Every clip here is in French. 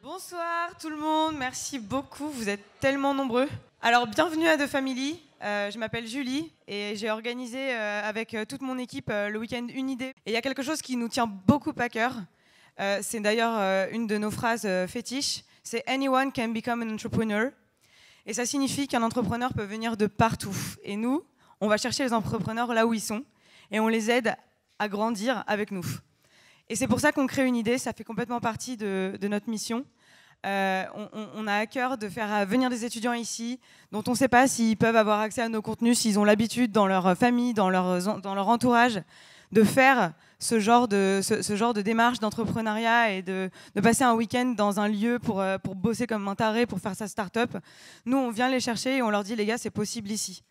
Bonsoir tout le monde, merci beaucoup, vous êtes tellement nombreux. Alors bienvenue à The Family, je m'appelle Julie et j'ai organisé avec toute mon équipe le week-end Une idée. Et il y a quelque chose qui nous tient beaucoup à cœur, c'est d'ailleurs une de nos phrases fétiches, c'est Anyone can become an entrepreneur. Et ça signifie qu'un entrepreneur peut venir de partout. Et nous, on va chercher les entrepreneurs là où ils sont et on les aide à grandir avec nous. Et c'est pour ça qu'on crée Une idée, ça fait complètement partie de notre mission. On a à cœur de faire venir des étudiants ici, dont on ne sait pas s'ils peuvent avoir accès à nos contenus, s'ils ont l'habitude dans leur famille, dans leur entourage, de faire ce genre de démarche d'entrepreneuriat et de passer un week-end dans un lieu pour bosser comme un taré, pour faire sa start-up. Nous, on vient les chercher et on leur dit, les gars, c'est possible ici.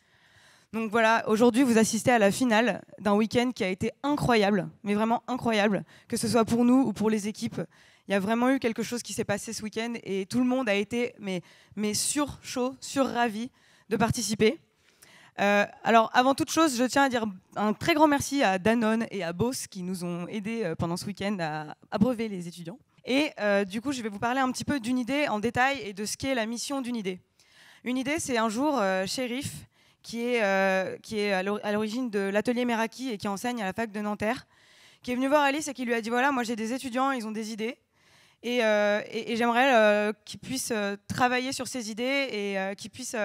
Donc voilà, aujourd'hui, vous assistez à la finale d'un week-end qui a été incroyable, mais vraiment incroyable, que ce soit pour nous ou pour les équipes. Il y a vraiment eu quelque chose qui s'est passé ce week-end et tout le monde a été sur-chaud, sur-ravi de participer. Alors, avant toute chose, je tiens à dire un très grand merci à Danone et à Boss qui nous ont aidés pendant ce week-end à abreuver les étudiants. Et du coup, je vais vous parler un petit peu d'Une idée en détail et de ce qu'est la mission d'Une idée. Une idée, c'est un jour Chérif, qui est à l'origine de l'atelier Meraki et qui enseigne à la fac de Nanterre, qui est venu voir Alice et qui lui a dit, voilà, moi j'ai des étudiants, ils ont des idées, et j'aimerais qu'ils puissent travailler sur ces idées et qu'ils puissent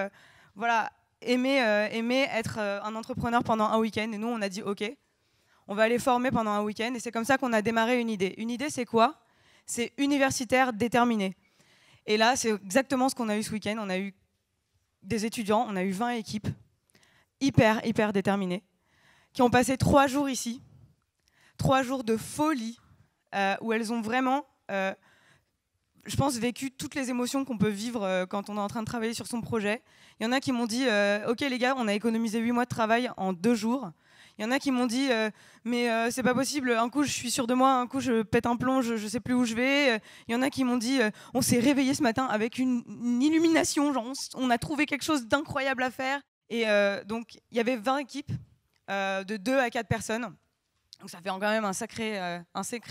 aimer être un entrepreneur pendant un week-end. Et nous, on a dit, ok, on va les former pendant un week-end, et c'est comme ça qu'on a démarré Une idée. Une idée, c'est quoi? C'est universitaire déterminé. Et là, c'est exactement ce qu'on a eu ce week-end. On a eu des étudiants, on a eu 20 équipes, hyper déterminées, qui ont passé 3 jours ici, 3 jours de folie, où elles ont vraiment, je pense, vécu toutes les émotions qu'on peut vivre quand on est en train de travailler sur son projet. Il y en a qui m'ont dit, ok les gars, on a économisé 8 mois de travail en 2 jours. Il y en a qui m'ont dit, mais c'est pas possible, un coup je suis sûre de moi, un coup je pète un plomb, je sais plus où je vais. Il y en a qui m'ont dit, on s'est réveillé ce matin avec une illumination, genre on a trouvé quelque chose d'incroyable à faire. Et donc il y avait 20 équipes de 2 à 4 personnes, donc ça fait quand même un sacré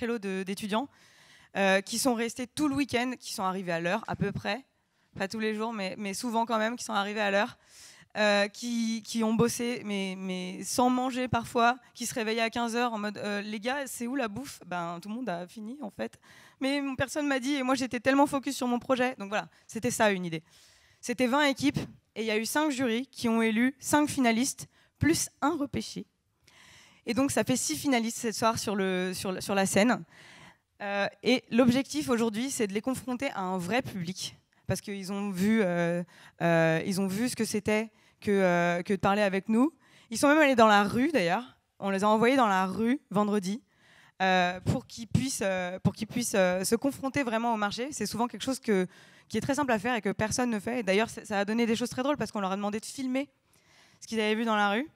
lot d'étudiants qui sont restés tout le week-end, qui sont arrivés à l'heure à peu près, pas tous les jours, mais souvent quand même, qui sont arrivés à l'heure. Qui ont bossé mais sans manger parfois, qui se réveillaient à 15h en mode les gars, c'est où la bouffe? Ben, tout le monde a fini en fait. Mais personne m'a dit et moi j'étais tellement focus sur mon projet. Donc voilà, c'était ça Une idée. C'était 20 équipes et il y a eu 5 jurys qui ont élu 5 finalistes plus un repêché. Et donc ça fait 6 finalistes ce soir sur la scène. Et l'objectif aujourd'hui, c'est de les confronter à un vrai public. Parce qu'ils ont vu ce que c'était que de parler avec nous. Ils sont même allés dans la rue d'ailleurs. On les a envoyés dans la rue vendredi pour qu'ils puissent se confronter vraiment au marché. C'est souvent quelque chose qui est très simple à faire et que personne ne fait. Et d'ailleurs, ça a donné des choses très drôles parce qu'on leur a demandé de filmer ce qu'ils avaient vu dans la rue.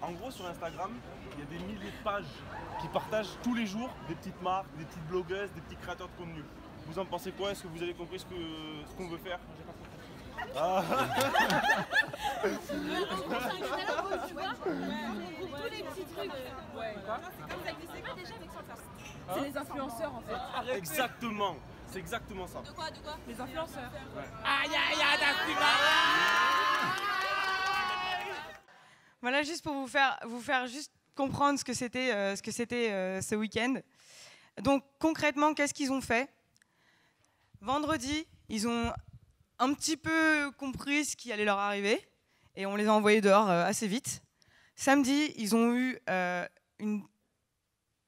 En gros, sur Instagram, il y a des milliers de pages qui partagent tous les jours des petites marques, des petites blogueuses, des petits créateurs de contenu. Vous en pensez quoi? Est-ce que vous avez compris ce qu'on veut faire? Ah. C'est un catalogue où tu vois, on trouve tous les petits trucs. Ouais. Ça n'existait pas déjà avec ça. C'est les influenceurs en fait. Exactement, c'est exactement ça. De quoi? Les influenceurs. Ouais. Aïe aïe aïe, Voilà, juste pour vous faire juste comprendre ce que c'était ce week-end. Donc concrètement, qu'est-ce qu'ils ont fait? Vendredi, ils ont un petit peu compris ce qui allait leur arriver et on les a envoyés dehors assez vite. Samedi, ils ont eu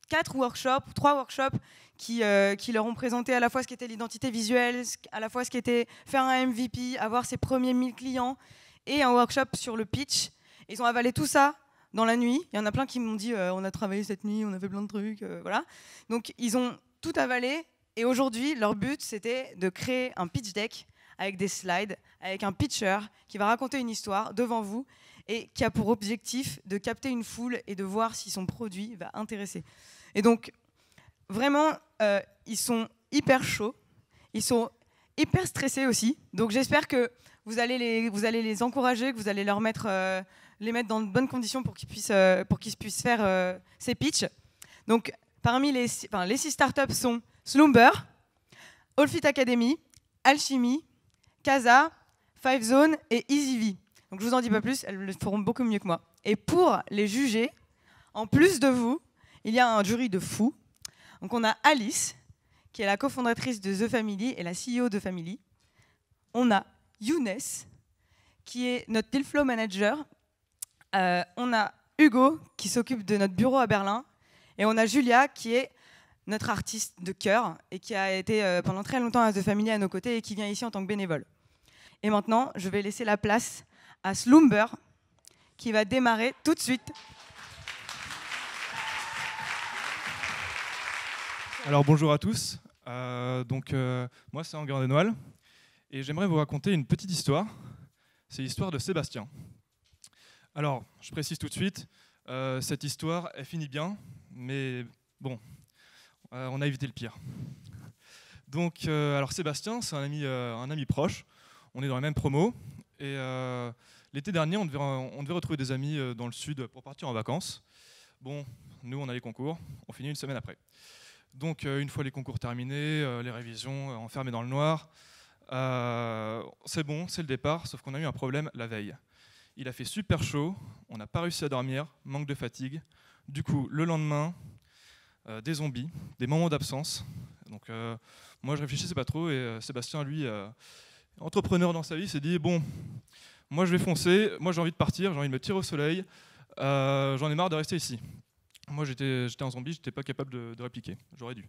3 workshops qui leur ont présenté à la fois ce qu'était l'identité visuelle, à la fois ce qu'était faire un MVP, avoir ses premiers 1000 clients et un workshop sur le pitch. Ils ont avalé tout ça dans la nuit. Il y en a plein qui m'ont dit on a travaillé cette nuit, on a fait plein de trucs, voilà. Donc ils ont tout avalé. Et aujourd'hui, leur but, c'était de créer un pitch deck avec des slides, avec un pitcher qui va raconter une histoire devant vous et qui a pour objectif de capter une foule et de voir si son produit va intéresser. Et donc, vraiment, ils sont hyper chauds, ils sont hyper stressés aussi. Donc, j'espère que vous allez les encourager, que vous allez les mettre dans de bonnes conditions pour qu'ils puissent faire ces pitchs. Donc, parmi les 6 startups sont Slumber, Allfit Academy, Alchemy, Casa, Five Zone et EasyV. Donc je vous en dis pas plus, elles le feront beaucoup mieux que moi. Et pour les juger, en plus de vous, il y a un jury de fous. Donc on a Alice, qui est la cofondatrice de The Family et la CEO de Family. On a Younes, qui est notre Deal Flow Manager. On a Hugo, qui s'occupe de notre bureau à Berlin. Et on a Julia, qui est notre artiste de cœur et qui a été pendant très longtemps à The Family à nos côtés et qui vient ici en tant que bénévole. Et maintenant, je vais laisser la place à Slumber, qui va démarrer tout de suite. Alors bonjour à tous, moi c'est Enguerrand Desnoilles et j'aimerais vous raconter une petite histoire, c'est l'histoire de Sébastien. Alors je précise tout de suite, cette histoire elle finit bien, mais bon, on a évité le pire. Donc alors Sébastien c'est un ami proche, on est dans la même promo et l'été dernier on devait retrouver des amis dans le sud pour partir en vacances. Bon, nous on a les concours, on finit une semaine après. Donc une fois les concours terminés, les révisions enfermées dans le noir, c'est bon, c'est le départ, sauf qu'on a eu un problème la veille. Il a fait super chaud, on n'a pas réussi à dormir, manque de fatigue. Du coup, le lendemain, des zombies, des moments d'absence. Donc moi je réfléchissais pas trop et Sébastien, lui, entrepreneur dans sa vie, s'est dit bon, moi je vais foncer, moi j'ai envie de partir, j'ai envie de me tirer au soleil, j'en ai marre de rester ici. Moi, j'étais un zombie, j'étais pas capable de répliquer, j'aurais dû.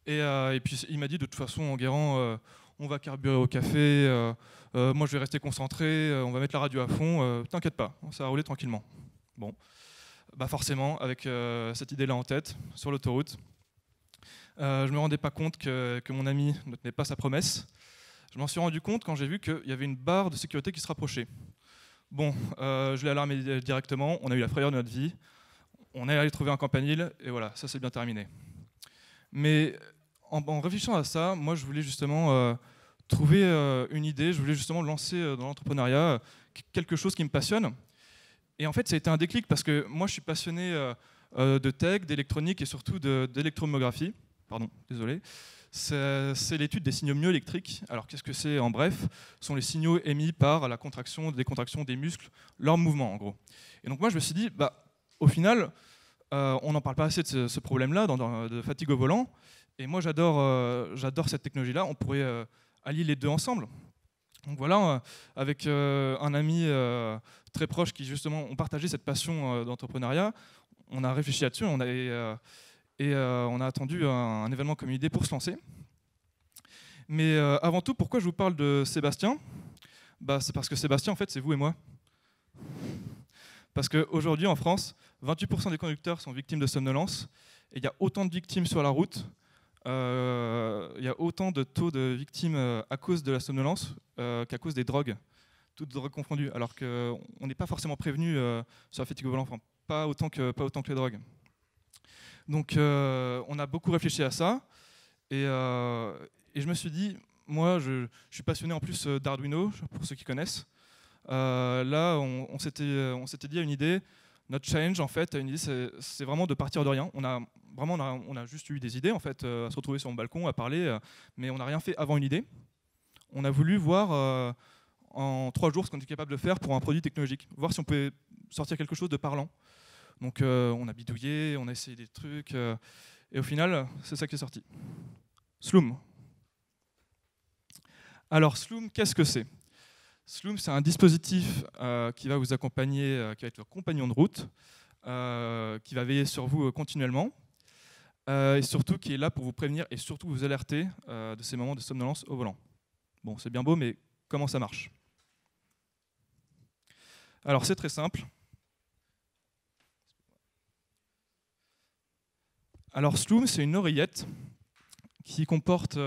Et puis, il m'a dit, de toute façon, Enguerrand, on va carburer au café, moi, je vais rester concentré, on va mettre la radio à fond, t'inquiète pas, ça va rouler tranquillement. Bon, bah forcément, avec cette idée-là en tête, sur l'autoroute, je me rendais pas compte que mon ami ne tenait pas sa promesse. Je m'en suis rendu compte quand j'ai vu qu'il y avait une barre de sécurité qui se rapprochait. Bon, je l'ai alarmé directement, on a eu la frayeur de notre vie. On est allé trouver un campanile et voilà, ça c'est bien terminé. Mais en réfléchissant à ça, moi je voulais justement trouver une idée, je voulais justement lancer dans l'entrepreneuriat quelque chose qui me passionne. Et en fait ça a été un déclic parce que moi je suis passionné de tech, d'électronique et surtout d'électromographie. Pardon, désolé. C'est l'étude des signaux myoélectriques. Alors qu'est-ce que c'est en bref? Ce sont les signaux émis par la contraction, décontraction des muscles, leur mouvement en gros. Et donc moi je me suis dit, au final, on n'en parle pas assez de ce problème-là, de fatigue au volant. Et moi, j'adore cette technologie-là. On pourrait allier les deux ensemble. Donc voilà, avec un ami très proche qui, justement, ont partagé cette passion d'entrepreneuriat, on a réfléchi là-dessus on a attendu un événement comme une idée pour se lancer. Mais avant tout, pourquoi je vous parle de Sébastien? C'est parce que Sébastien, en fait, c'est vous et moi. Parce qu'aujourd'hui, en France, 28% des conducteurs sont victimes de somnolence. Et il y a autant de victimes sur la route, il y a autant de taux de victimes à cause de la somnolence qu'à cause des drogues, toutes drogues confondues. Alors qu'on n'est pas forcément prévenu sur la fatigue au volant, enfin, pas autant que les drogues. Donc on a beaucoup réfléchi à ça. Et je me suis dit, moi je suis passionné en plus d'Arduino, pour ceux qui connaissent. Là, on s'était dit à une idée, notre challenge en fait, une idée, c'est vraiment de partir de rien. On a juste eu des idées en fait, à se retrouver sur mon balcon, à parler, mais on n'a rien fait avant une idée. On a voulu voir en 3 jours ce qu'on était capable de faire pour un produit technologique, voir si on pouvait sortir quelque chose de parlant. Donc on a bidouillé, on a essayé des trucs, et au final, c'est ça qui est sorti. Sloom. Alors Sloom, qu'est-ce que c'est? Sloom, c'est un dispositif qui va vous accompagner, qui va être votre compagnon de route, qui va veiller sur vous continuellement, et surtout qui est là pour vous prévenir et surtout vous alerter de ces moments de somnolence au volant. Bon, c'est bien beau, mais comment ça marche? Alors, c'est très simple. Alors, Sloom, c'est une oreillette qui comporte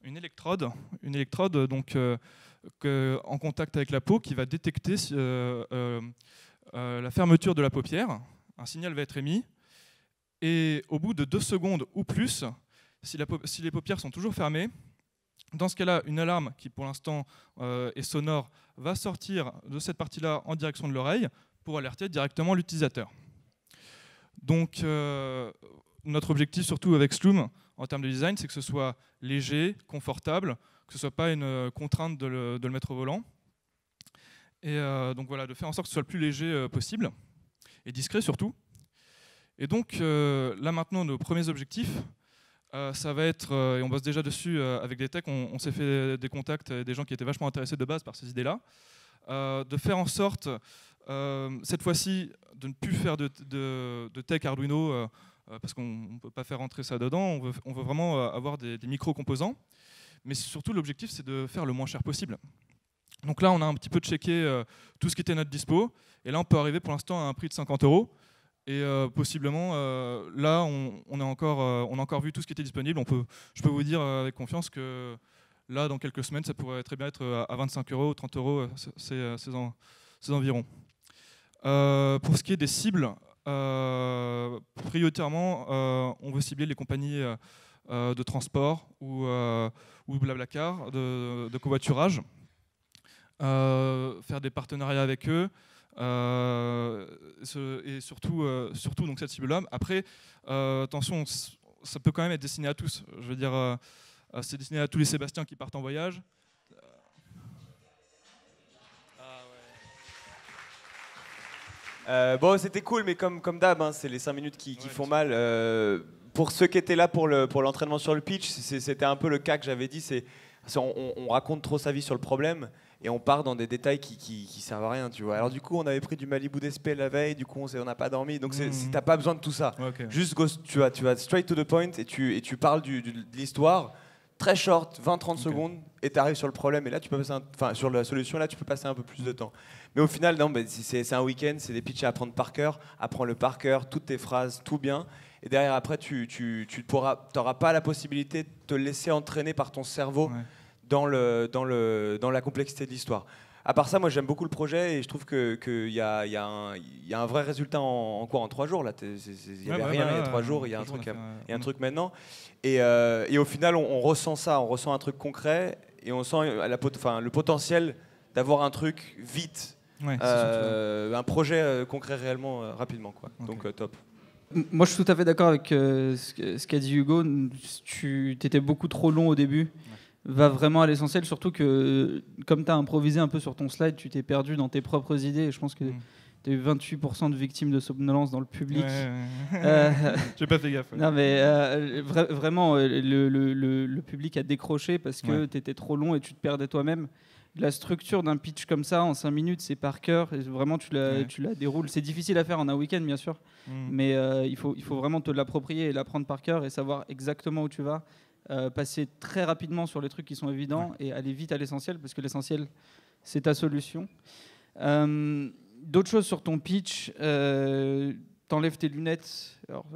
une électrode donc en contact avec la peau qui va détecter la fermeture de la paupière. Un signal va être émis et au bout de 2 secondes ou plus, si les paupières sont toujours fermées, dans ce cas-là, une alarme qui pour l'instant est sonore va sortir de cette partie-là en direction de l'oreille pour alerter directement l'utilisateur. Donc notre objectif surtout avec Sloom, en termes de design, c'est que ce soit léger, confortable, que ce ne soit pas une contrainte de le mettre au volant. Et donc voilà, de faire en sorte que ce soit le plus léger possible, et discret surtout. Et donc là maintenant, nos premiers objectifs, ça va être, et on bosse déjà dessus avec des techs, on s'est fait des contacts, des gens qui étaient vachement intéressés de base par ces idées-là, de faire en sorte, cette fois-ci, de ne plus faire de tech Arduino, parce qu'on ne peut pas faire rentrer ça dedans, on veut vraiment avoir des micro-composants, mais surtout l'objectif c'est de faire le moins cher possible. Donc là on a un petit peu checké tout ce qui était à notre dispo, et là on peut arriver pour l'instant à un prix de 50 €. Et possiblement, là, on a encore vu tout ce qui était disponible. Je peux vous dire avec confiance que là, dans quelques semaines, ça pourrait très bien être à 25 €, 30 €, ces environs. Pour ce qui est des cibles, prioritairement, on veut cibler les compagnies de transport ou Blablacar, de covoiturage, faire des partenariats avec eux. Et surtout donc cette cible-là. Après, attention, ça peut quand même être destiné à tous. Je veux dire, c'est destiné à tous les Sébastiens qui partent en voyage. Bon, c'était cool, mais comme d'hab, hein, c'est les 5 minutes qui font mal. Pour ceux qui étaient là pour l'entraînement sur le pitch, c'était un peu le cas que j'avais dit. On raconte trop sa vie sur le problème. Et on part dans des détails qui servent à rien, tu vois. Alors du coup, on avait pris du Malibu d'SP la veille, du coup on n'a pas dormi. Donc t'as pas besoin de tout ça. Okay. Juste tu vas straight to the point et tu parles de l'histoire, très short, 20-30 secondes, et tu arrives sur le problème. Et là, tu peux passer sur la solution, là, tu peux passer un peu plus de temps. Mais au final, non, c'est un week-end, c'est des pitchs à apprendre par cœur. Apprends-le par cœur, toutes tes phrases, tout bien. Et derrière, après, tu n'auras pas la possibilité de te laisser entraîner par ton cerveau. Ouais. Dans la complexité de l'histoire. À part ça, moi j'aime beaucoup le projet et je trouve qu'il y a un vrai résultat en 3 jours. Il n'y avait rien il y a 3 jours, il y a un truc maintenant. Et au final, on ressent ça, on ressent un truc concret et on sent le potentiel d'avoir un truc vite, un projet concret réellement rapidement, quoi. Okay. Donc top. Moi je suis tout à fait d'accord avec ce qu'a dit Hugo. Tu étais beaucoup trop long au début. Va vraiment à l'essentiel, surtout que comme tu as improvisé un peu sur ton slide, tu t'es perdu dans tes propres idées et je pense que tu as eu 28% de victimes de somnolence dans le public. J'ai pas fait gaffe. Non mais vraiment, le public a décroché parce que tu étais trop long et tu te perdais toi-même. La structure d'un pitch comme ça en 5 minutes, c'est par cœur et vraiment tu la déroules. C'est difficile à faire en un week-end bien sûr, mais il faut vraiment te l'approprier et l'apprendre par cœur et savoir exactement où tu vas. Passer très rapidement sur les trucs qui sont évidents et aller vite à l'essentiel parce que l'essentiel c'est ta solution. D'autres choses sur ton pitch, t'enlèves tes lunettes. Alors,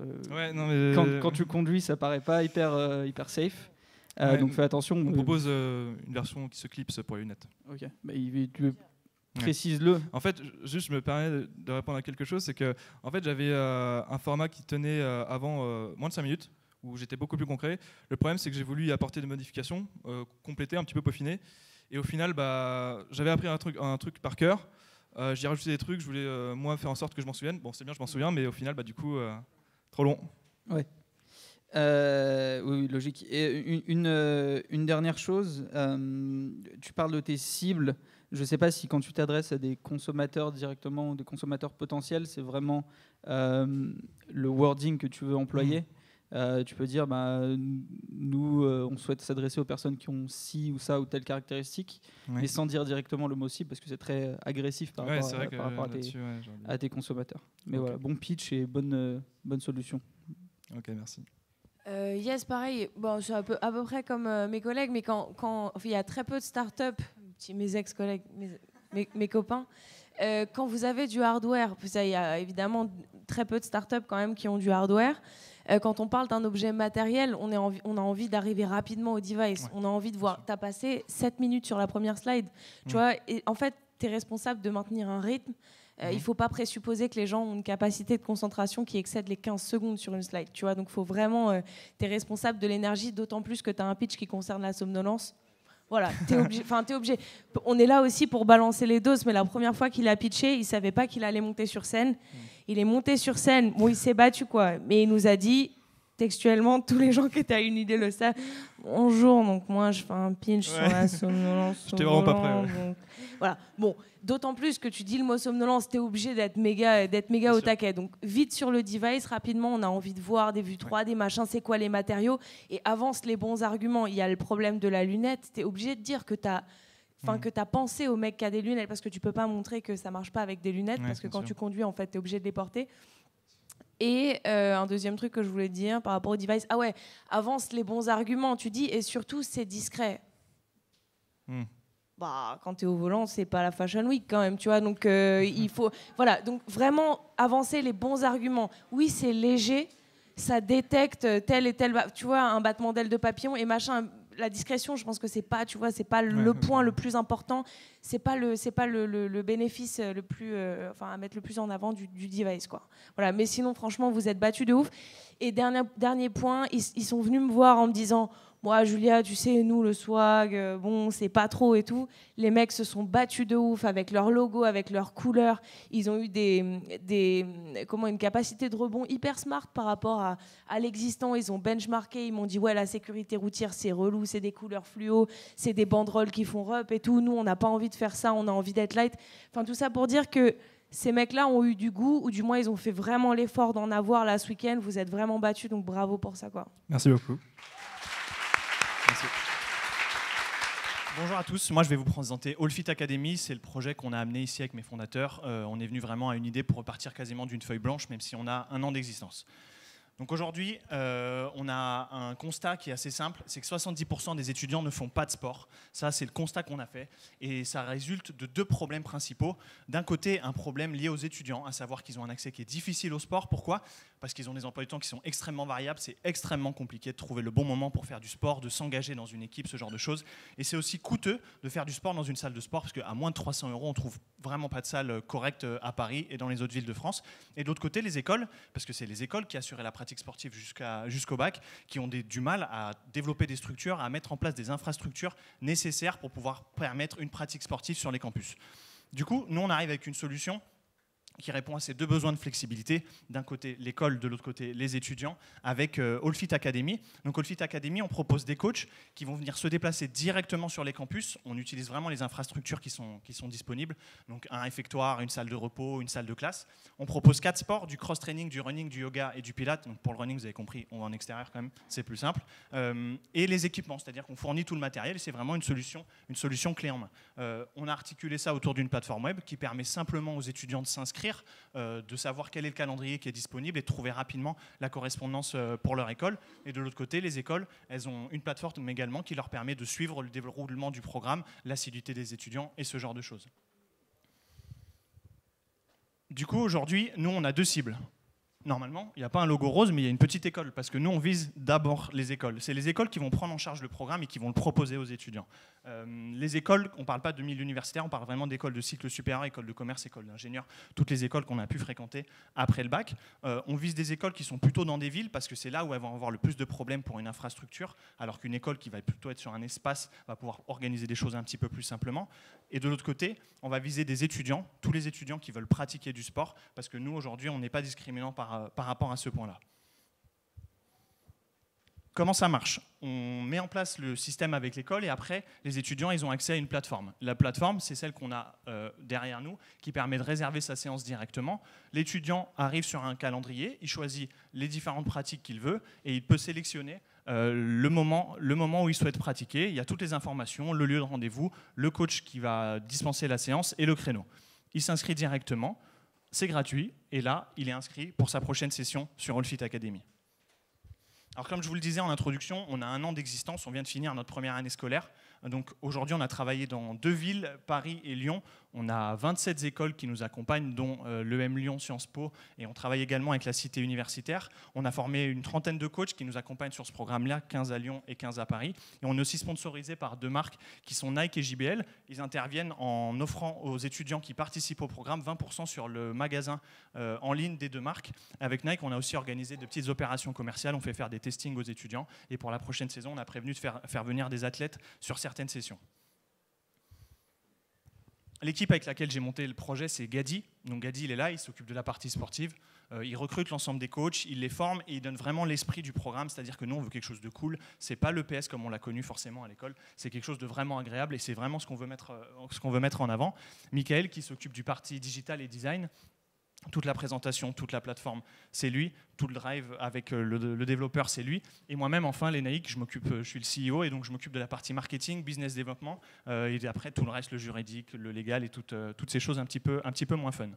quand tu conduis ça paraît pas hyper safe, donc fais attention. On propose une version qui se clipse pour les lunettes. Ok, tu précise-le. En fait, juste je me permets de répondre à quelque chose, c'est que en fait j'avais un format qui tenait avant moins de 5 minutes. Où j'étais beaucoup plus concret. Le problème, c'est que j'ai voulu y apporter des modifications, compléter, un petit peu peaufiner. Et au final, j'avais appris un truc par cœur. J'y ai rajouté des trucs, je voulais moi faire en sorte que je m'en souvienne. Bon, c'est bien, je m'en souviens, mais au final, du coup, trop long. Ouais. Oui, logique. Et une dernière chose, tu parles de tes cibles. Je ne sais pas si quand tu t'adresses à des consommateurs directement ou des consommateurs potentiels, c'est vraiment le wording que tu veux employer. Tu peux dire, nous, on souhaite s'adresser aux personnes qui ont ci ou ça ou telle caractéristique, mais sans dire directement le mot cible parce que c'est très agressif par rapport à tes consommateurs. Mais voilà, bon pitch et bonne solution. Ok, merci. Yes, pareil. Bon, je suis à peu près comme mes collègues, mais quand il y a très peu de startups, mes ex-collègues, mes copains, quand vous avez du hardware, il y a évidemment très peu de startups quand même qui ont du hardware. Quand on parle d'un objet matériel, on a envie d'arriver rapidement au device. Ouais. On a envie de voir. Tu as passé 7 minutes sur la première slide. Tu vois, et en fait, tu es responsable de maintenir un rythme. Il ne faut pas présupposer que les gens ont une capacité de concentration qui excède les 15 secondes sur une slide. Tu vois, donc, faut vraiment, tu es responsable de l'énergie, d'autant plus que tu as un pitch qui concerne la somnolence. Voilà, t'es obligé. On est là aussi pour balancer les doses, mais la première fois qu'il a pitché, il savait pas qu'il allait monter sur scène. Il est monté sur scène, bon, il s'est battu, quoi. Mais il nous a dit, textuellement, tous les gens qui étaient à une idée le savent. Bonjour, donc moi je fais un pinch sur la somnolence. J'étais vraiment pas prêt. Donc, voilà. Bon, d'autant plus que tu dis le mot somnolence, t'es obligé d'être méga au taquet. Donc vite sur le device, rapidement, on a envie de voir des vues 3D, machin, c'est quoi les matériaux, et avance les bons arguments. Il y a le problème de la lunette, t'es obligé de dire que t'as pensé au mec qui a des lunettes, parce que tu peux pas montrer que ça marche pas avec des lunettes, parce que quand tu conduis, en fait, t'es obligé de les porter. Et un deuxième truc que je voulais dire par rapport au device, avance les bons arguments, tu dis, et surtout, c'est discret. Bah, quand tu es au volant, c'est pas la Fashion Week quand même, tu vois, donc il faut... Voilà, donc vraiment avancer les bons arguments. Oui, c'est léger, ça détecte tel et tel, tu vois, un battement d'aile de papillon et machin... La discrétion, je pense que c'est pas, tu vois, c'est pas le point le plus important, c'est pas le bénéfice le plus, à mettre le plus en avant du device, quoi. Voilà. Mais sinon, franchement, vous êtes battus de ouf. Et dernier point, ils sont venus me voir en me disant, moi, Julia, tu sais, nous, le swag, bon, c'est pas trop et tout. Les mecs se sont battus de ouf avec leur logo, avec leurs couleurs. Ils ont eu une capacité de rebond hyper smart par rapport à l'existant. Ils ont benchmarké, ils m'ont dit, ouais, la sécurité routière, c'est relou, c'est des couleurs fluo, c'est des banderoles qui font rep et tout. Nous, on n'a pas envie de faire ça, on a envie d'être light. Enfin, tout ça pour dire que ces mecs-là ont eu du goût, ou du moins, ils ont fait vraiment l'effort d'en avoir là ce week-end. Vous êtes vraiment battus, donc bravo pour ça, quoi. Merci beaucoup. Merci. Bonjour à tous, moi je vais vous présenter AllFit Academy, c'est le projet qu'on a amené ici avec mes fondateurs. On est venu vraiment à une idée pour repartir quasiment d'une feuille blanche, même si on a 1 an d'existence. Donc aujourd'hui, on a un constat qui est assez simple, c'est que 70% des étudiants ne font pas de sport. Ça, c'est le constat qu'on a fait. Et ça résulte de 2 problèmes principaux. D'un côté, un problème lié aux étudiants, à savoir qu'ils ont un accès qui est difficile au sport. Pourquoi ? Parce qu'ils ont des emplois du temps qui sont extrêmement variables. C'est extrêmement compliqué de trouver le bon moment pour faire du sport, de s'engager dans une équipe, ce genre de choses. Et c'est aussi coûteux de faire du sport dans une salle de sport, parce qu'à moins de 300 €, on ne trouve vraiment pas de salle correcte à Paris et dans les autres villes de France. Et de l'autre côté, les écoles, parce que c'est les écoles qui assuraient la pratique sportive jusqu'au bac, qui ont du mal à développer des structures, à mettre en place des infrastructures nécessaires pour pouvoir permettre une pratique sportive sur les campus. Du coup, nous, on arrive avec une solution qui répond à ces 2 besoins de flexibilité. D'un côté, l'école, de l'autre côté, les étudiants, avec AllFit Academy. Donc AllFit Academy, on propose des coachs qui vont venir se déplacer directement sur les campus. On utilise vraiment les infrastructures qui sont disponibles. Donc un réfectoire, une salle de repos, une salle de classe. On propose 4 sports, du cross-training, du running, du yoga et du pilates. Donc pour le running, vous avez compris, on va en extérieur quand même, c'est plus simple. Et les équipements, c'est-à-dire qu'on fournit tout le matériel et c'est vraiment une solution clé en main. On a articulé ça autour d'une plateforme web qui permet simplement aux étudiants de s'inscrire, de savoir quel est le calendrier qui est disponible et de trouver rapidement la correspondance pour leur école. Et de l'autre côté, les écoles, elles ont une plateforme également qui leur permet de suivre le déroulement du programme, l'assiduité des étudiants et ce genre de choses. Du coup, aujourd'hui, nous, on a 2 cibles. Normalement, il n'y a pas un logo rose, mais il y a une petite école, parce que nous, on vise d'abord les écoles. C'est les écoles qui vont prendre en charge le programme et qui vont le proposer aux étudiants. Les écoles, on ne parle pas de milieu universitaire, on parle vraiment d'écoles de cycle supérieur, écoles de commerce, écoles d'ingénieurs, toutes les écoles qu'on a pu fréquenter après le bac. On vise des écoles qui sont plutôt dans des villes, parce que c'est là où elles vont avoir le plus de problèmes pour une infrastructure, alors qu'une école qui va plutôt être sur un espace va pouvoir organiser des choses un petit peu plus simplement. Et de l'autre côté, on va viser des étudiants, tous les étudiants qui veulent pratiquer du sport, parce que nous, aujourd'hui, on n'est pas discriminant par rapport à ce point-là. Comment ça marche ? On met en place le système avec l'école et après, les étudiants, ils ont accès à une plateforme. La plateforme, c'est celle qu'on a derrière nous, qui permet de réserver sa séance directement. L'étudiant arrive sur un calendrier, il choisit les différentes pratiques qu'il veut et il peut sélectionner le moment où il souhaite pratiquer. Il y a toutes les informations, le lieu de rendez-vous, le coach qui va dispenser la séance et le créneau. Il s'inscrit directement, c'est gratuit et là, il est inscrit pour sa prochaine session sur AllFit Academy. Alors comme je vous le disais en introduction, on a 1 an d'existence, on vient de finir notre première année scolaire. Donc aujourd'hui, on a travaillé dans 2 villes, Paris et Lyon. On a 27 écoles qui nous accompagnent, dont l'EM Lyon, Sciences Po, et on travaille également avec la cité universitaire. On a formé une trentaine de coachs qui nous accompagnent sur ce programme-là, 15 à Lyon et 15 à Paris. Et on est aussi sponsorisé par 2 marques qui sont Nike et JBL. Ils interviennent en offrant aux étudiants qui participent au programme 20% sur le magasin en ligne des 2 marques. Avec Nike, on a aussi organisé de petites opérations commerciales. On fait faire des testings aux étudiants. Et pour la prochaine saison, on a prévenu de faire venir des athlètes sur certaines sessions. L'équipe avec laquelle j'ai monté le projet, c'est Gadi. Donc Gadi, il est là, il s'occupe de la partie sportive. Il recrute l'ensemble des coachs, il les forme et il donne vraiment l'esprit du programme. C'est-à-dire que nous, on veut quelque chose de cool. C'est pas l'EPS comme on l'a connu forcément à l'école. C'est quelque chose de vraiment agréable et c'est vraiment ce qu'on veut mettre en avant. Michael, qui s'occupe du parti digital et design. Toute la présentation, toute la plateforme, c'est lui. Tout le drive avec le développeur, c'est lui. Et moi-même, enfin, Lénaïque, je suis le CEO et donc je m'occupe de la partie marketing, business développement et après tout le reste, le juridique, le légal et toutes ces choses un petit peu moins fun.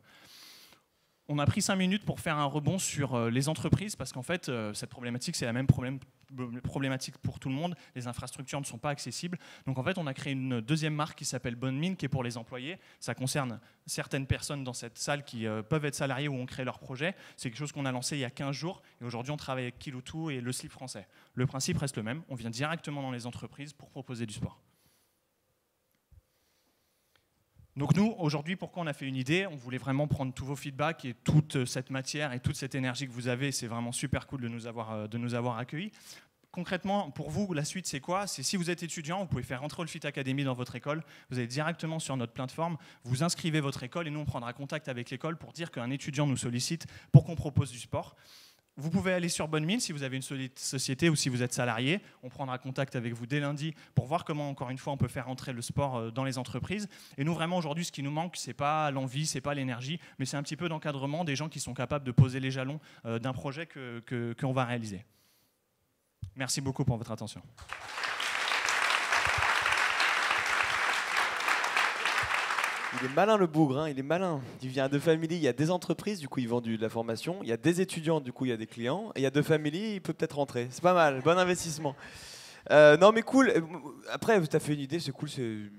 On a pris 5 minutes pour faire un rebond sur les entreprises parce qu'en fait, cette problématique, c'est la même problématique pour tout le monde. Les infrastructures ne sont pas accessibles. Donc en fait, on a créé une deuxième marque qui s'appelle Bonne Mine, qui est pour les employés. Ça concerne certaines personnes dans cette salle qui peuvent être salariées ou ont créé leur projet. C'est quelque chose qu'on a lancé il y a 15 jours. Et aujourd'hui, on travaille avec Kiloutou et le slip français. Le principe reste le même. On vient directement dans les entreprises pour proposer du sport. Donc nous, aujourd'hui, pourquoi on a fait une idée? On voulait vraiment prendre tous vos feedbacks et toute cette matière et toute cette énergie que vous avez. C'est vraiment super cool de nous avoir accueillis. Concrètement, pour vous, la suite, c'est quoi? C'est si vous êtes étudiant, vous pouvez faire rentrer All Fit Academy dans votre école. Vous allez directement sur notre plateforme, vous inscrivez votre école et nous, on prendra contact avec l'école pour dire qu'un étudiant nous sollicite pour qu'on propose du sport. Vous pouvez aller sur Bonne Mine si vous avez une société ou si vous êtes salarié. On prendra contact avec vous dès lundi pour voir comment, encore une fois, on peut faire entrer le sport dans les entreprises. Et nous, vraiment, aujourd'hui, ce qui nous manque, ce n'est pas l'envie, ce n'est pas l'énergie, mais c'est un petit peu d'encadrement, des gens qui sont capables de poser les jalons d'un projet qu'on va réaliser. Merci beaucoup pour votre attention. Il est malin le bougre, hein, il est malin. Il vient de family, il y a des entreprises, du coup il vend de la formation. Il y a des étudiants, du coup il y a des clients. Et il y a de family, il peut peut-être rentrer. C'est pas mal, bon investissement. Non mais cool. Après, tu as fait une idée, c'est cool.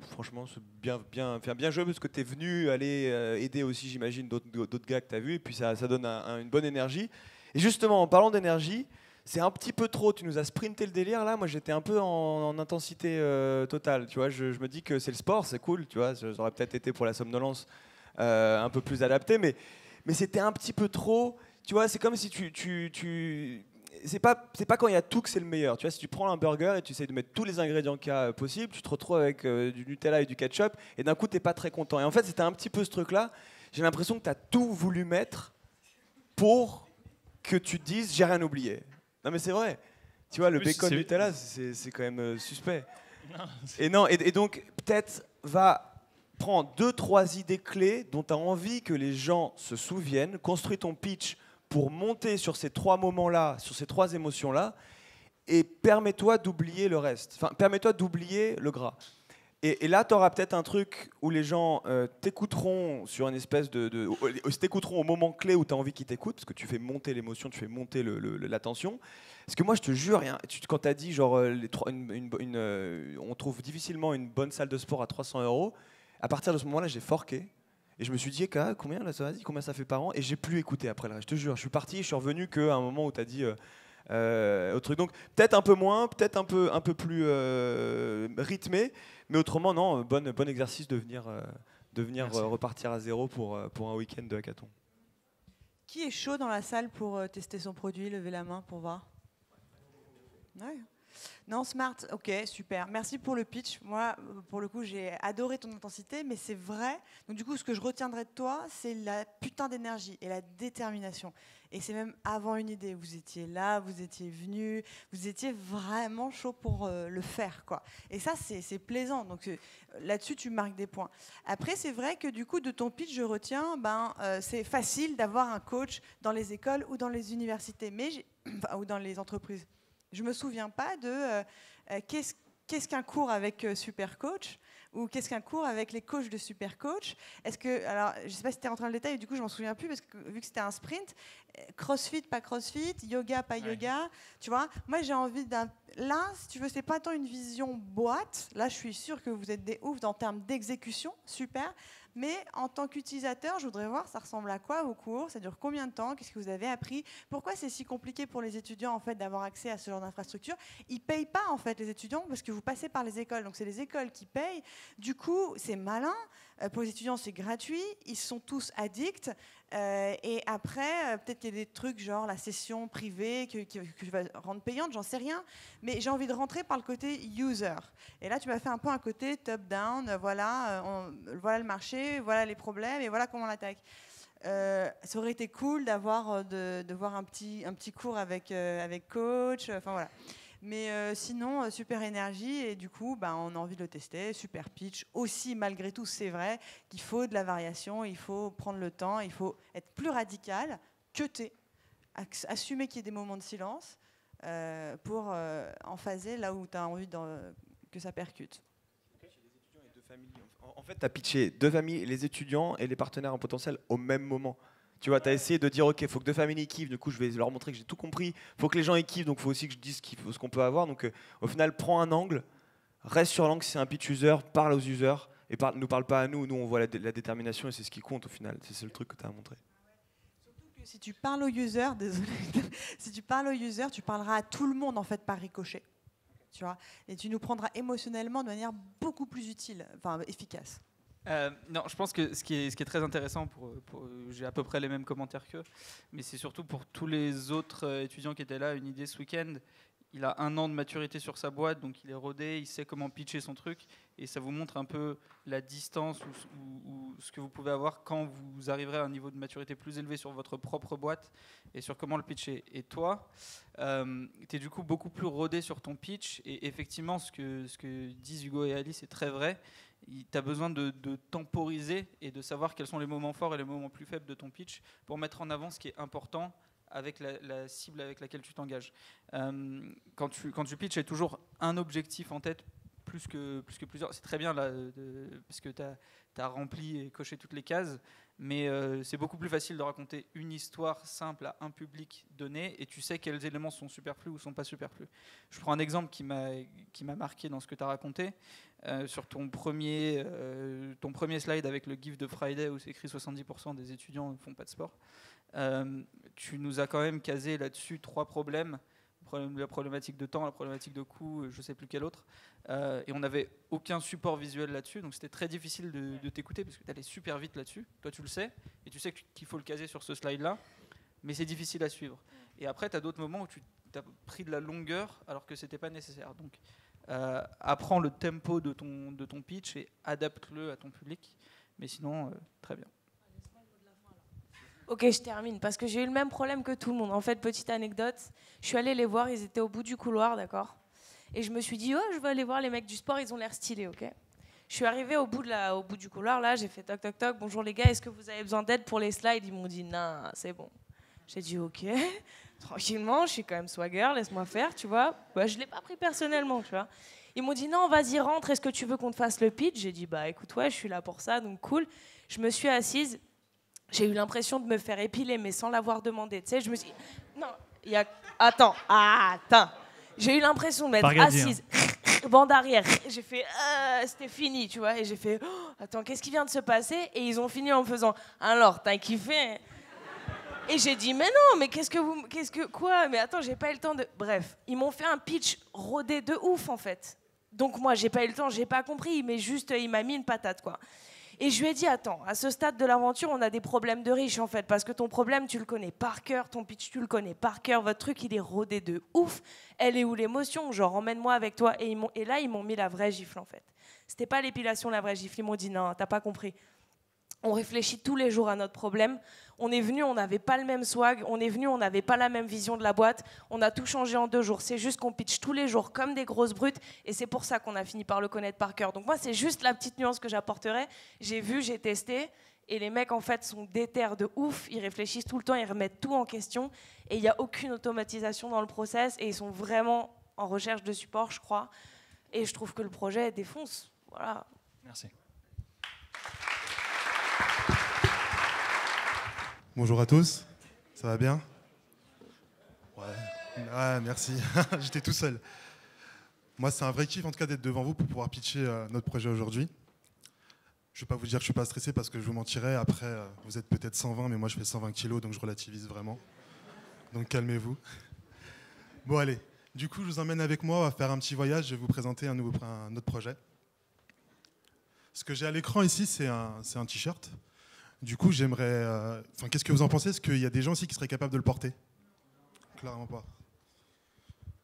Franchement, c'est bien joué parce que tu es venu aller aider aussi, j'imagine, d'autres gars que tu as vus. Et puis ça donne une bonne énergie. Et justement, en parlant d'énergie, c'est un petit peu trop, tu nous as sprinté le délire là, moi j'étais un peu en intensité totale, tu vois, je me dis que c'est le sport, c'est cool, tu vois, ça aurait peut-être été pour la somnolence un peu plus adapté, mais c'était un petit peu trop, tu vois, c'est comme si c'est pas quand il y a tout que c'est le meilleur, tu vois, si tu prends un burger et tu essayes de mettre tous les ingrédients qu'il y a possible, tu te retrouves avec du Nutella et du ketchup, et d'un coup t'es pas très content, et en fait c'était un petit peu ce truc là, j'ai l'impression que tu as tout voulu mettre pour que tu te dises j'ai rien oublié. Non mais c'est vrai, tu vois, le bacon Nutella, c'est quand même suspect. Et donc, peut-être prends 2-3 idées clés dont tu as envie que les gens se souviennent, construis ton pitch pour monter sur ces 3 moments-là, sur ces 3 émotions-là, et permets-toi d'oublier le reste. Enfin, permets-toi d'oublier le gras. Et là, tu auras peut-être un truc où les gens t'écouteront sur une espèce t'écouteront au moment clé où tu as envie qu'ils t'écoutent, parce que tu fais monter l'émotion, tu fais monter la tension. Parce que moi, je te jure, quand tu as dit genre, on trouve difficilement une bonne salle de sport à 300 €, à partir de ce moment-là, j'ai forqué. Et je me suis dit, combien ça fait par an? Et j'ai plus écouté après le reste. Je te jure, je suis parti, je suis revenu qu'à un moment où tu as dit... au truc. Donc peut-être un peu moins, peut-être un peu plus rythmé, mais autrement non, bon exercice de venir repartir à zéro pour un week-end de hackathon. Qui est chaud dans la salle pour tester son produit? Levez la main pour voir. Ouais. Non, Smart, ok, super. Merci pour le pitch. Moi, pour le coup, j'ai adoré ton intensité, mais c'est vrai. Donc du coup, ce que je retiendrai de toi, c'est la putain d'énergie et la détermination. Et c'est même avant une idée. Vous étiez là, vous étiez venu, vous étiez vraiment chaud pour le faire, quoi. Et ça, c'est plaisant. Donc là-dessus, tu marques des points. Après, c'est vrai que du coup, de ton pitch, je retiens, c'est facile d'avoir un coach dans les écoles ou dans les universités, ou dans les entreprises. Je ne me souviens pas de qu'est-ce qu'un cours avec Super Coach ou qu'est-ce qu'un cours avec les coachs de Super Coach. Alors, je ne sais pas si tu es rentré dans le détail, du coup, je ne m'en souviens plus parce que vu que c'était un sprint, crossfit, pas crossfit, yoga, pas yoga, tu vois. Moi, j'ai envie Là, si tu veux, ce n'est pas tant une vision boîte. Là, je suis sûre que vous êtes des oufs en termes d'exécution, super. Mais en tant qu'utilisateur, je voudrais voir ça ressemble à quoi vos cours, ça dure combien de temps, qu'est-ce que vous avez appris, pourquoi c'est si compliqué pour les étudiants en fait d'avoir accès à ce genre d'infrastructure. Ils payent pas en fait les étudiants parce que vous passez par les écoles, donc c'est les écoles qui payent. Du coup, c'est malin. Pour les étudiants, c'est gratuit. Ils sont tous addicts. Et après, peut-être qu'il y a des trucs genre la session privée que je vais rendre payante, j'en sais rien. Mais j'ai envie de rentrer par le côté user. Et là, tu m'as fait un peu un côté top-down. Voilà, voilà le marché, voilà les problèmes et voilà comment on l'attaque. Ça aurait été cool d'avoir de voir un petit cours avec coach. Enfin voilà. Mais sinon, super énergie et du coup, on a envie de le tester. Super pitch. Aussi, malgré tout, c'est vrai qu'il faut de la variation, il faut prendre le temps, il faut être plus radical, cutter, assumer qu'il y ait des moments de silence pour emphaser là où tu as envie que ça percute. En fait, tu as pitché 2 familles, les étudiants et les partenaires en potentiel au même moment. Tu vois, tu as essayé de dire, ok, il faut que 2 familles kiffent, du coup je vais leur montrer que j'ai tout compris, il faut que les gens y kiffent, donc il faut aussi que je dise ce qu'on peut avoir. Donc au final, prends un angle, reste sur l'angle si c'est un pitch user, parle aux users, et nous parle pas à nous, on voit la détermination et c'est ce qui compte au final, c'est le truc que tu as montré. Surtout que si tu parles aux users, désolé, si tu parles aux users, tu parleras à tout le monde en fait par ricochet. Tu vois, et tu nous prendras émotionnellement de manière beaucoup plus utile, enfin efficace. Non, je pense que ce qui est très intéressant, j'ai à peu près les mêmes commentaires qu'eux, mais c'est surtout pour tous les autres étudiants qui étaient là, une idée ce week-end. Il a 1 an de maturité sur sa boîte, donc il est rodé, il sait comment pitcher son truc, et ça vous montre un peu la distance ou ce que vous pouvez avoir quand vous arriverez à un niveau de maturité plus élevé sur votre propre boîte et sur comment le pitcher. Et toi, tu es du coup beaucoup plus rodé sur ton pitch, et effectivement, ce que disent Hugo et Alice est très vrai. Tu as besoin de temporiser et de savoir quels sont les moments forts et les moments plus faibles de ton pitch pour mettre en avant ce qui est important avec la cible avec laquelle tu t'engages. Quand tu pitches, il y a toujours un objectif en tête plus que plusieurs. C'est très bien là, parce que tu as rempli et coché toutes les cases, mais c'est beaucoup plus facile de raconter une histoire simple à un public donné et tu sais quels éléments sont superflus ou sont pas superflus. Je prends un exemple qui m'a marqué dans ce que tu as raconté. Sur ton premier slide avec le GIF de Friday où c'est écrit 70% des étudiants ne font pas de sport, tu nous as quand même casé là-dessus 3 problèmes. La problématique de temps, la problématique de coût, je ne sais plus quel autre. Et on n'avait aucun support visuel là-dessus, donc c'était très difficile de t'écouter parce que tu allais super vite là-dessus. Toi, tu le sais, et tu sais qu'il faut le caser sur ce slide-là, mais c'est difficile à suivre. Et après, tu as d'autres moments où tu as pris de la longueur alors que ce n'était pas nécessaire. Donc, apprends le tempo de ton pitch et adapte-le à ton public. Mais sinon, très bien. Ok, je termine, parce que j'ai eu le même problème que tout le monde. En fait, petite anecdote, je suis allée les voir, ils étaient au bout du couloir, d'accord ? Et je me suis dit, oh, je vais aller voir les mecs du sport, ils ont l'air stylés, ok ? Je suis arrivée au bout du couloir, là, j'ai fait toc, toc, toc, bonjour les gars, est-ce que vous avez besoin d'aide pour les slides ? Ils m'ont dit, non, c'est bon. J'ai dit, ok, tranquillement, je suis quand même swagger, laisse-moi faire, tu vois. Bah, je ne l'ai pas pris personnellement, tu vois. Ils m'ont dit, non, vas-y, rentre, est-ce que tu veux qu'on te fasse le pitch ? J'ai dit, bah écoute, ouais, je suis là pour ça, donc cool. Je me suis assise. J'ai eu l'impression de me faire épiler, mais sans l'avoir demandé. Tu sais, je me suis dit, non, il y a... Attends. J'ai eu l'impression de m'être assise, bande arrière. J'ai fait, c'était fini, tu vois. Et j'ai fait, oh, attends, qu'est-ce qui vient de se passer ? Et ils ont fini en me faisant, alors, t'as kiffé ? Et j'ai dit, mais non, mais quoi ? Mais attends, j'ai pas eu le temps de... Bref, ils m'ont fait un pitch rodé de ouf, en fait. Donc moi, j'ai pas eu le temps, j'ai pas compris, mais juste, il m'a mis une patate, quoi. Et je lui ai dit, attends, à ce stade de l'aventure, on a des problèmes de riches, en fait, parce que ton problème, tu le connais par cœur, ton pitch, tu le connais par cœur, votre truc, il est rodé de ouf. Elle est où l'émotion ? Genre, emmène-moi avec toi. Et là, ils m'ont mis la vraie gifle, en fait. C'était pas l'épilation, la vraie gifle. Ils m'ont dit, non, t'as pas compris. On réfléchit tous les jours à notre problème. On est venu, on n'avait pas le même swag. On est venu, on n'avait pas la même vision de la boîte. On a tout changé en 2 jours. C'est juste qu'on pitch tous les jours comme des grosses brutes. Et c'est pour ça qu'on a fini par le connaître par cœur. Donc moi, c'est juste la petite nuance que j'apporterais. J'ai vu, j'ai testé. Et les mecs, en fait, sont déter de ouf. Ils réfléchissent tout le temps, ils remettent tout en question. Et il n'y a aucune automatisation dans le process. Et ils sont vraiment en recherche de support, je crois. Et je trouve que le projet défonce. Voilà. Merci. Bonjour à tous, ça va bien ? Ouais, merci, j'étais tout seul. Moi, c'est un vrai kiff en tout cas d'être devant vous pour pouvoir pitcher notre projet aujourd'hui. Je ne vais pas vous dire que je ne suis pas stressé parce que je vous mentirais. Après, vous êtes peut-être 120, mais moi je fais 120 kilos, donc je relativise vraiment. Donc calmez-vous. Bon allez, du coup je vous emmène avec moi, on va faire un petit voyage, je vais vous présenter un autre projet. Ce que j'ai à l'écran ici, c'est un t-shirt. Du coup, j'aimerais... qu'est-ce que vous en pensez? Est-ce qu'il y a des gens aussi qui seraient capables de le porter? Clairement pas.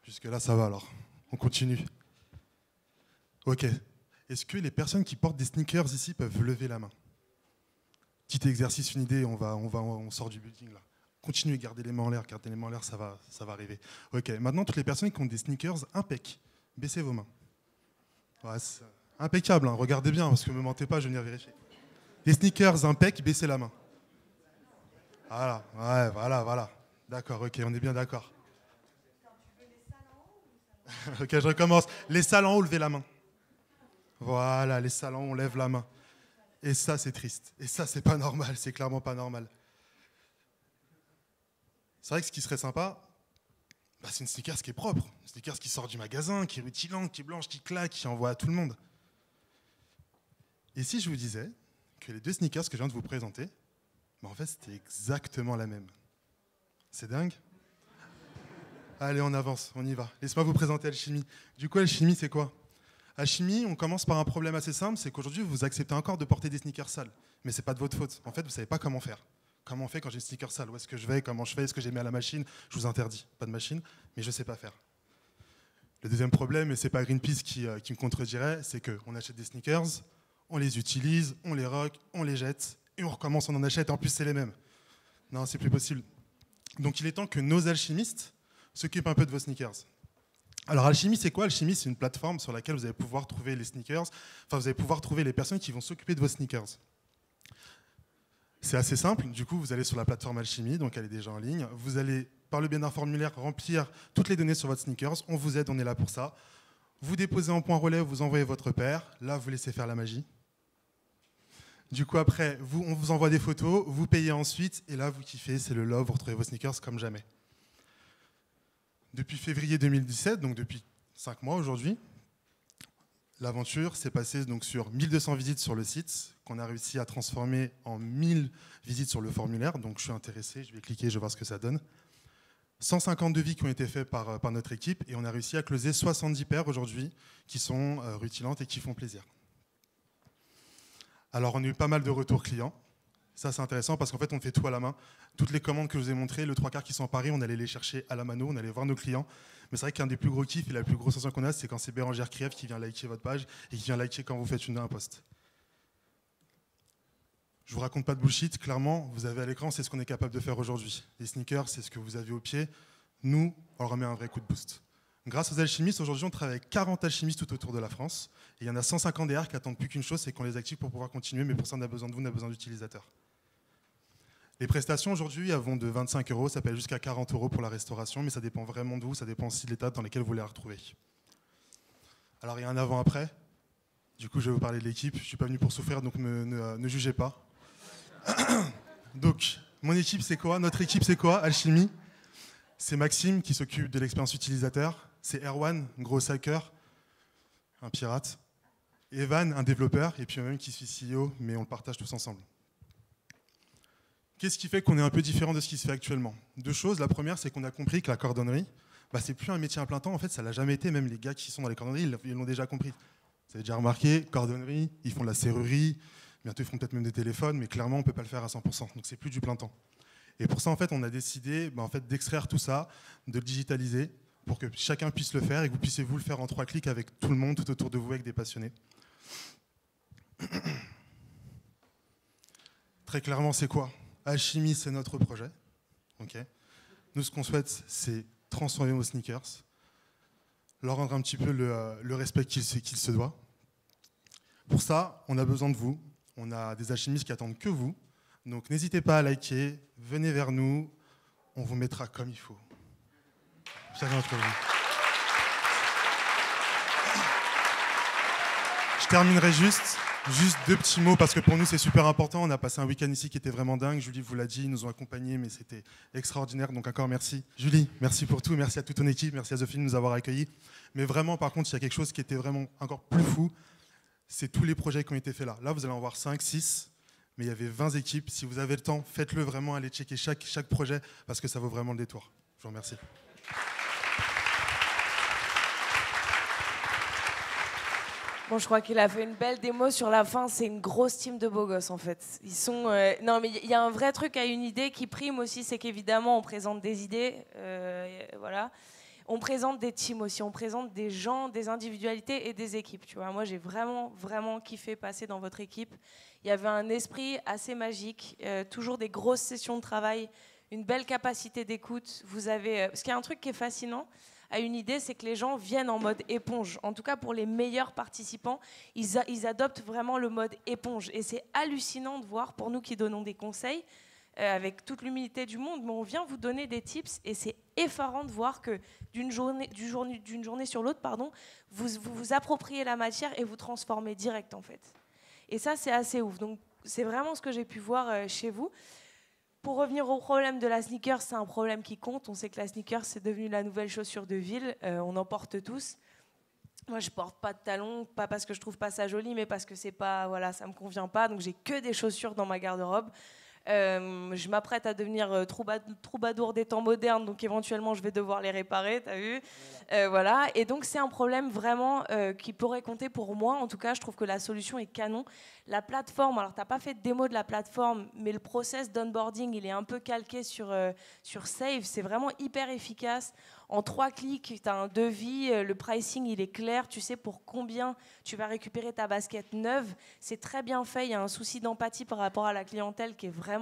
Jusque-là, ça va alors. On continue. Ok. Est-ce que les personnes qui portent des sneakers ici peuvent lever la main? Petit exercice, une idée, on sort du building là. Continuez, gardez les mains en l'air, ça va arriver. Ok, maintenant, toutes les personnes qui ont des sneakers impec, baissez vos mains. Ouais, impeccable, hein, regardez bien, parce que ne me mentez pas, je vais venir vérifier. Des sneakers impec, baissez la main. Voilà, ouais, voilà. D'accord, ok, on est bien d'accord. Ok, je recommence. Les salles en haut, levez la main. Voilà, les salles en haut, on lève la main. Et ça, c'est triste. Et ça, c'est pas normal, c'est clairement pas normal. C'est vrai que ce qui serait sympa, c'est une sneakers qui est propre. Une sneakers qui sort du magasin, qui est rutilante, qui est blanche, qui claque, qui envoie à tout le monde. Et si je vous disais que les deux sneakers que je viens de vous présenter, en fait, c'était exactement la même. C'est dingue? Allez, on avance, on y va. Laisse-moi vous présenter Alchimie. Du coup, Alchimie, c'est quoi? Alchimie, on commence par un problème assez simple, c'est qu'aujourd'hui, vous acceptez encore de porter des sneakers sales. Mais c'est pas de votre faute. En fait, vous savez pas comment faire. Comment on fait quand j'ai une sneaker sale? Où est-ce que je vais? Comment je fais? Est-ce que j'ai mis à la machine? Je vous interdis. Pas de machine, mais je sais pas faire. Le deuxième problème, et c'est pas Greenpeace qui me contredirait, c'est qu'on achète des sneakers, on les utilise, on les rock, on les jette, et on recommence, on en achète, et en plus c'est les mêmes. Non, c'est plus possible. Donc il est temps que nos alchimistes s'occupent un peu de vos sneakers. Alors Alchimie, c'est quoi? Alchimie, c'est une plateforme sur laquelle vous allez pouvoir trouver les sneakers, vous allez pouvoir trouver les personnes qui vont s'occuper de vos sneakers. C'est assez simple, du coup vous allez sur la plateforme Alchimie, donc elle est déjà en ligne, vous allez par le biais d'un formulaire remplir toutes les données sur votre sneakers, on vous aide, on est là pour ça. Vous déposez en point relais, vous envoyez votre paire, là vous laissez faire la magie. Du coup après, on vous envoie des photos, vous payez ensuite, et là vous kiffez, c'est le love, vous retrouvez vos sneakers comme jamais. Depuis février 2017, donc depuis 5 mois aujourd'hui, l'aventure s'est passée donc sur 1200 visites sur le site, qu'on a réussi à transformer en 1000 visites sur le formulaire. Donc je suis intéressé, je vais cliquer, je vais voir ce que ça donne. 150 devis qui ont été faits par notre équipe et on a réussi à closer 70 paires aujourd'hui qui sont rutilantes et qui font plaisir. Alors on a eu pas mal de retours clients. Ça c'est intéressant parce qu'en fait on fait tout à la main. Toutes les commandes que je vous ai montrées, le 3/4 qui sont à Paris, on allait les chercher à la mano, on allait voir nos clients. Mais c'est vrai qu'un des plus gros kiffs et la plus grosse sensation qu'on a, c'est quand c'est Bérangère Krief qui vient liker votre page et qui vient liker quand vous faites un post. Je vous raconte pas de bullshit, clairement, vous avez à l'écran, c'est ce qu'on est capable de faire aujourd'hui. Les sneakers, c'est ce que vous avez au pied. Nous, on leur remet un vrai coup de boost. Grâce aux alchimistes, aujourd'hui, on travaille avec 40 alchimistes tout autour de la France. Et il y en a 150 derrière qui attendent plus qu'une chose, c'est qu'on les active pour pouvoir continuer. Mais pour ça, on a besoin de vous, on a besoin d'utilisateurs. Les prestations aujourd'hui, elles vont de 25 €, ça peut aller jusqu'à 40 € pour la restauration, mais ça dépend vraiment de vous, ça dépend aussi de l'état dans lequel vous les retrouvez. Alors il y a un avant-après. Du coup, je vais vous parler de l'équipe. Je ne suis pas venu pour souffrir, donc ne jugez pas. Donc, mon équipe, c'est quoi? Notre équipe, c'est quoi? Alchimie. C'est Maxime qui s'occupe de l'expérience utilisateur. C'est Erwan, un gros hacker, un pirate. Evan, un développeur, et puis moi-même qui suis CEO, mais on le partage tous ensemble. Qu'est-ce qui fait qu'on est un peu différent de ce qui se fait actuellement? Deux choses. La première, c'est qu'on a compris que la cordonnerie, c'est plus un métier à plein temps. En fait, ça l'a jamais été. Même les gars qui sont dans les cordonneries, ils l'ont déjà compris. Vous avez déjà remarqué, cordonnerie, ils font de la serrurerie. Bientôt, ils feront peut-être même des téléphones, mais clairement, on ne peut pas le faire à 100%. Donc, c'est plus du plein temps. Et pour ça, en fait, on a décidé d'extraire tout ça, de le digitaliser, pour que chacun puisse le faire et que vous puissiez vous le faire en 3 clics avec tout le monde, tout autour de vous, avec des passionnés. Très clairement, c'est quoi? Alchimie, c'est notre projet. Okay. Nous, ce qu'on souhaite, c'est transformer vos sneakers, leur rendre un petit peu le respect qu'il se doit. Pour ça, on a besoin de vous. On a des alchimistes qui attendent que vous. Donc, n'hésitez pas à liker, venez vers nous, on vous mettra comme il faut. Chacun d'entre vous. Je terminerai juste 2 petits mots, parce que pour nous, c'est super important. On a passé un week-end ici qui était vraiment dingue. Julie vous l'a dit, ils nous ont accompagnés, mais c'était extraordinaire. Donc encore merci. Julie, merci pour tout. Merci à toute ton équipe. Merci à Sophie de nous avoir accueillis. Mais vraiment, par contre, il y a quelque chose qui était vraiment encore plus fou. C'est tous les projets qui ont été faits là. Là, vous allez en voir 5, 6, mais il y avait 20 équipes. Si vous avez le temps, faites-le vraiment. Allez checker chaque projet, parce que ça vaut vraiment le détour. Je vous remercie. Bon, je crois qu'il a fait une belle démo sur la fin. C'est une grosse team de beaux gosses, en fait. Ils sont. Non, mais il y a un vrai truc à une idée qui prime aussi, c'est qu'évidemment, on présente des idées. Voilà. On présente des teams aussi. On présente des gens, des individualités et des équipes. Tu vois, moi, j'ai vraiment, vraiment kiffé passer dans votre équipe. Il y avait un esprit assez magique. Toujours des grosses sessions de travail, une belle capacité d'écoute. Vous avez. Parce qu'il y a un truc qui est fascinant à une idée, c'est que les gens viennent en mode éponge. En tout cas, pour les meilleurs participants, ils adoptent vraiment le mode éponge. Et c'est hallucinant de voir, pour nous qui donnons des conseils, avec toute l'humilité du monde, mais on vient vous donner des tips, et c'est effarant de voir que d'une journée sur l'autre, vous appropriez la matière et vous transformez direct, en fait. Et ça, c'est assez ouf. Donc, c'est vraiment ce que j'ai pu voir chez vous. Pour revenir au problème de la sneaker, c'est un problème qui compte. On sait que la sneaker, c'est devenu la nouvelle chaussure de ville. On en porte tous. Moi, je porte pas de talons, pas parce que je trouve pas ça joli, mais parce que c'est pas, voilà, ça me convient pas. Donc, j'ai que des chaussures dans ma garde-robe. Je m'apprête à devenir troubadour des temps modernes, donc éventuellement, je vais devoir les réparer, t'as vu ? Voilà. Et donc, c'est un problème vraiment qui pourrait compter pour moi. En tout cas, je trouve que la solution est canon. La plateforme, alors tu n'as pas fait de démo de la plateforme, mais le process d'onboarding, il est un peu calqué sur Save. C'est vraiment hyper efficace. En 3 clics, tu as un devis, le pricing, il est clair. Tu sais pour combien tu vas récupérer ta basket neuve. C'est très bien fait. Il y a un souci d'empathie par rapport à la clientèle qui est vraiment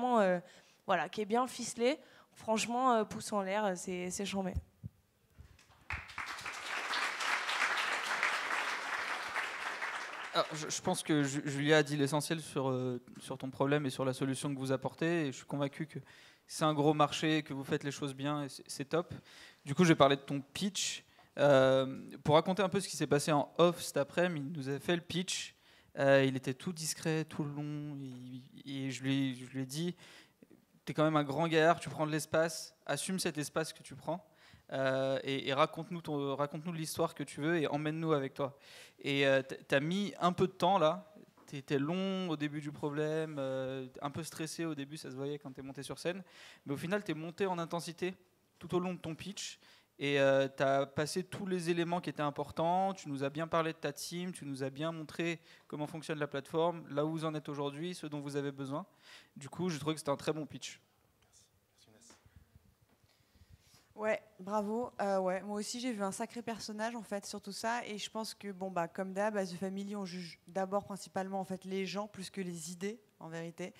voilà, qui est bien ficelé. Franchement, pouce en l'air, c'est chambé. Alors, je pense que Julia a dit l'essentiel sur ton problème et sur la solution que vous apportez. Et je suis convaincu que c'est un gros marché, que vous faites les choses bien, et c'est top. Du coup, je vais parler de ton pitch. Pour raconter un peu ce qui s'est passé en off cet après-midi, il nous a fait le pitch. Il était tout discret, tout le long. Et je lui ai dit, tu es quand même un grand gaillard, tu prends de l'espace, assume cet espace que tu prends. Et raconte-nous l'histoire que tu veux et emmène-nous avec toi. Et tu as mis un peu de temps là, tu étais long au début du problème, un peu stressé au début, ça se voyait quand tu es monté sur scène, mais au final tu es monté en intensité tout au long de ton pitch et tu as passé tous les éléments qui étaient importants, tu nous as bien parlé de ta team, tu nous as bien montré comment fonctionne la plateforme, là où vous en êtes aujourd'hui, ce dont vous avez besoin. Du coup, je trouve que c'était un très bon pitch. Ouais, bravo. Ouais, moi aussi, j'ai vu un sacré personnage en fait sur tout ça, et je pense que bon comme d'hab, à The Family, on juge d'abord principalement en fait les gens plus que les idées, en vérité.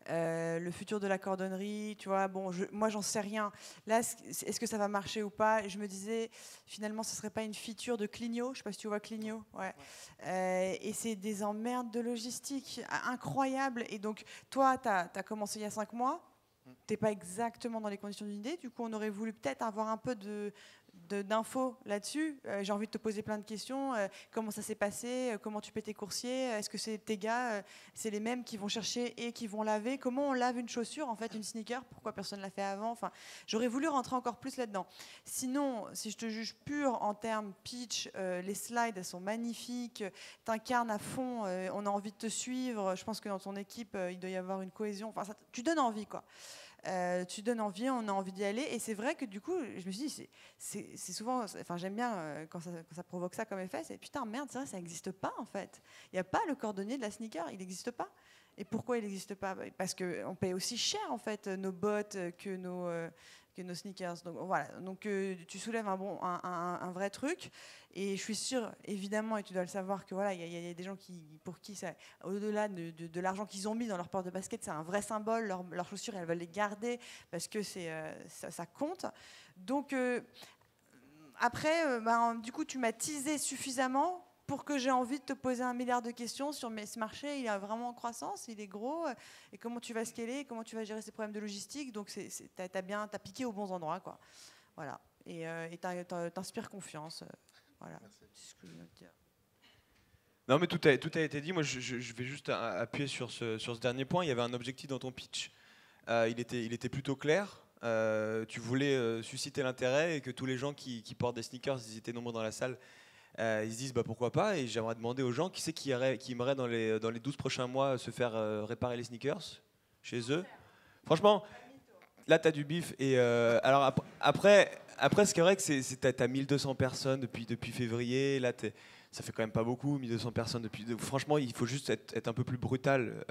Le futur de la cordonnerie, tu vois, bon, moi j'en sais rien. Là, est-ce que ça va marcher ou pas ? Je me disais, finalement, ce serait pas une feature de Clignot ? Je sais pas si tu vois Clignot. Ouais. Et c'est des emmerdes de logistique incroyables. Et donc, toi, tu as commencé il y a 5 mois. T'es pas exactement dans les conditions d'une idée, du coup on aurait voulu peut-être avoir un peu d'infos là-dessus. J'ai envie de te poser plein de questions. Comment ça s'est passé ? Comment tu paies tes coursiers ? Est-ce que c'est tes gars, c'est les mêmes qui vont chercher et qui vont laver ? Comment on lave une chaussure, en fait, une sneaker ? Pourquoi personne ne l'a fait avant ? Enfin, j'aurais voulu rentrer encore plus là-dedans. Sinon, si je te juge pur en termes pitch, les slides, elles sont magnifiques. T'incarnes à fond. On a envie de te suivre. Je pense que dans ton équipe, il doit y avoir une cohésion. Enfin, tu donnes envie, quoi. Tu donnes envie, on a envie d'y aller, et c'est vrai que du coup je me suis dit c'est souvent, enfin j'aime bien quand ça provoque ça comme effet, c'est putain merde, c'est vrai, ça n'existe pas en fait, il n'y a pas le cordonnier de la sneaker, il n'existe pas. Et pourquoi il n'existe pas ? Parce qu'on paye aussi cher en fait nos bottes que nos sneakers. Donc voilà, donc tu soulèves un vrai truc, et je suis sûre évidemment, et tu dois le savoir, que voilà, il y a des gens pour qui ça, au-delà de l'argent qu'ils ont mis dans leur paire de basket, c'est un vrai symbole. Leurs chaussures, elles veulent les garder parce que ça compte. Donc après, du coup, tu m'as teasé suffisamment pour que j'ai envie de te poser 1 milliard de questions sur ce marché, il est vraiment en croissance, il est gros, et comment tu vas scaler, comment tu vas gérer ces problèmes de logistique. Donc t'as piqué aux bons endroits, quoi. Voilà. Et t'inspires confiance. Voilà. C'est ce que je veux te dire. Non, mais tout a été dit. Moi, je vais juste appuyer sur ce dernier point. Il y avait un objectif dans ton pitch. Il était plutôt clair. Tu voulais susciter l'intérêt et que tous les gens qui portent des sneakers, ils étaient nombreux dans la salle, ils se disent pourquoi pas. Et j'aimerais demander aux gens qui aimerait dans les 12 prochains mois se faire réparer les sneakers chez eux. Franchement, là tu as du bif. Et alors après ce qui est vrai que t'as 1200 personnes depuis février. Là ça fait quand même pas beaucoup, 1200 personnes depuis. Franchement, il faut juste être un peu plus brutal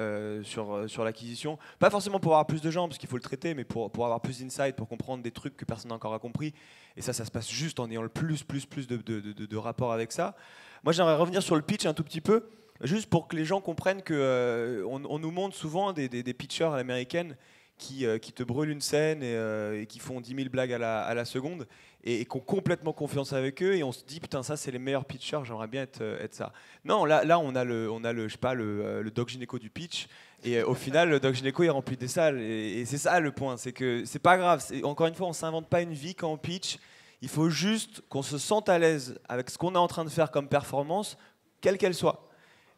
sur l'acquisition. Pas forcément pour avoir plus de gens, parce qu'il faut le traiter, mais pour avoir plus d'insight, pour comprendre des trucs que personne n'a encore compris. Et ça se passe juste en ayant le plus de rapport avec ça. Moi, j'aimerais revenir sur le pitch un tout petit peu, juste pour que les gens comprennent que on nous montre souvent des pitchers à l'américaine qui te brûlent une scène et qui font 10 000 blagues à la seconde et qui ont complètement confiance avec eux et on se dit putain ça c'est les meilleurs pitchers, j'aimerais bien être ça. Non, là on a le je sais pas le doc gynéco du pitch et au final le doc gynéco il remplit des salles et c'est ça le point, c'est que c'est pas grave, encore une fois on s'invente pas une vie quand on pitch, il faut juste qu'on se sente à l'aise avec ce qu'on est en train de faire comme performance, quelle qu'elle soit.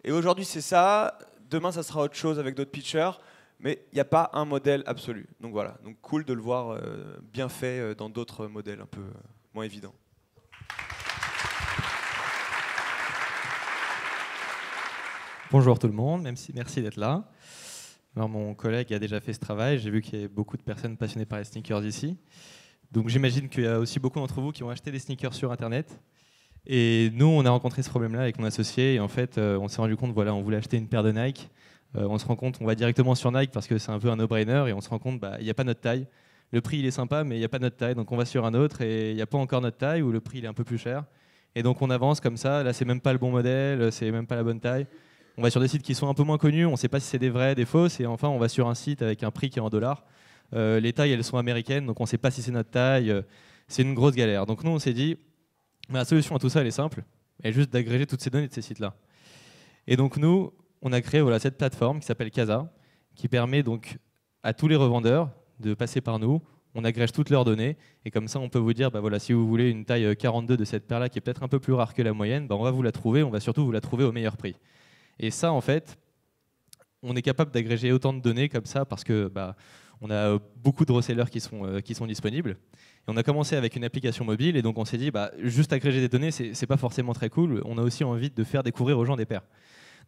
Et aujourd'hui c'est ça, demain ça sera autre chose avec d'autres pitchers. Mais il n'y a pas un modèle absolu. Donc voilà, donc cool de le voir bien fait dans d'autres modèles un peu moins évidents. Bonjour tout le monde, merci d'être là. Alors mon collègue a déjà fait ce travail, j'ai vu qu'il y avait beaucoup de personnes passionnées par les sneakers ici. Donc j'imagine qu'il y a aussi beaucoup d'entre vous qui ont acheté des sneakers sur Internet. Et nous, on a rencontré ce problème-là avec mon associé et en fait, on s'est rendu compte, voilà, on voulait acheter une paire de Nike. On se rend compte, on va directement sur Nike parce que c'est un peu un no-brainer et on se rend compte, il n'y a pas notre taille. Le prix il est sympa, mais il n'y a pas notre taille, donc on va sur un autre et il n'y a pas encore notre taille ou le prix il est un peu plus cher. Et donc on avance comme ça. Là, c'est même pas le bon modèle, c'est même pas la bonne taille. On va sur des sites qui sont un peu moins connus, on ne sait pas si c'est des vrais, des fausses, et enfin on va sur un site avec un prix qui est en dollars. Les tailles elles sont américaines, donc on ne sait pas si c'est notre taille. C'est une grosse galère. Donc nous on s'est dit, la solution à tout ça elle est simple, elle est juste d'agréger toutes ces données de ces sites-là. Et donc nous, on a créé cette plateforme qui s'appelle Casa, qui permet donc à tous les revendeurs de passer par nous. On agrège toutes leurs données et comme ça, on peut vous dire, si vous voulez une taille 42 de cette paire-là, qui est peut-être un peu plus rare que la moyenne, on va vous la trouver. On va surtout vous la trouver au meilleur prix. Et ça, en fait, on est capable d'agréger autant de données comme ça parce que on a beaucoup de resellers qui sont disponibles. Et on a commencé avec une application mobile et donc on s'est dit, juste agréger des données, c'est pas forcément très cool. On a aussi envie de faire découvrir aux gens des paires.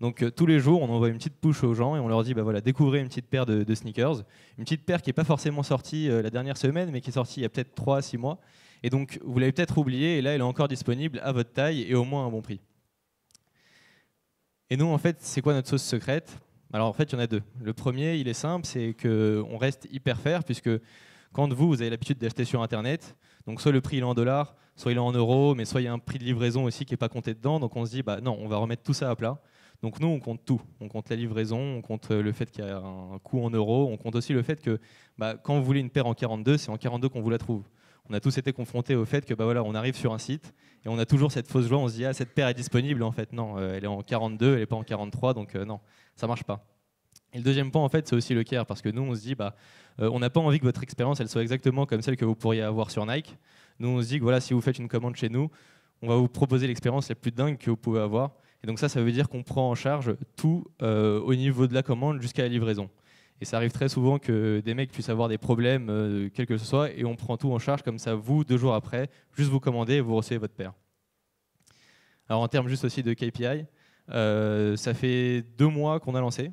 Donc tous les jours, on envoie une petite push aux gens et on leur dit découvrez une petite paire de sneakers. Une petite paire qui n'est pas forcément sortie la dernière semaine, mais qui est sortie il y a peut-être 3-6 mois. Et donc vous l'avez peut-être oublié et là, elle est encore disponible à votre taille et au moins à un bon prix. Et nous, en fait, c'est quoi notre sauce secrète? Alors en fait, il y en a deux. Le premier, il est simple, c'est qu'on reste hyper fair puisque quand vous avez l'habitude d'acheter sur Internet, donc soit le prix il est en dollars, soit il est en euros, mais soit il y a un prix de livraison aussi qui n'est pas compté dedans. Donc on se dit, non, on va remettre tout ça à plat. Donc nous, on compte tout. On compte la livraison, on compte le fait qu'il y a un coût en euros, on compte aussi le fait que quand vous voulez une paire en 42, c'est en 42 qu'on vous la trouve. On a tous été confrontés au fait que on arrive sur un site et on a toujours cette fausse joie, on se dit cette paire est disponible, en fait non, elle est en 42, elle n'est pas en 43, donc non, ça marche pas. Et le deuxième point, en fait, c'est aussi le care, parce que nous, on se dit, on n'a pas envie que votre expérience elle soit exactement comme celle que vous pourriez avoir sur Nike. Nous, on se dit que si vous faites une commande chez nous, on va vous proposer l'expérience la plus dingue que vous pouvez avoir. Et donc ça veut dire qu'on prend en charge tout au niveau de la commande jusqu'à la livraison. Et ça arrive très souvent que des mecs puissent avoir des problèmes, quel que ce soit, et on prend tout en charge, comme ça, vous, 2 jours après, juste vous commandez et vous recevez votre paire. Alors en termes juste aussi de KPI, ça fait 2 mois qu'on a lancé.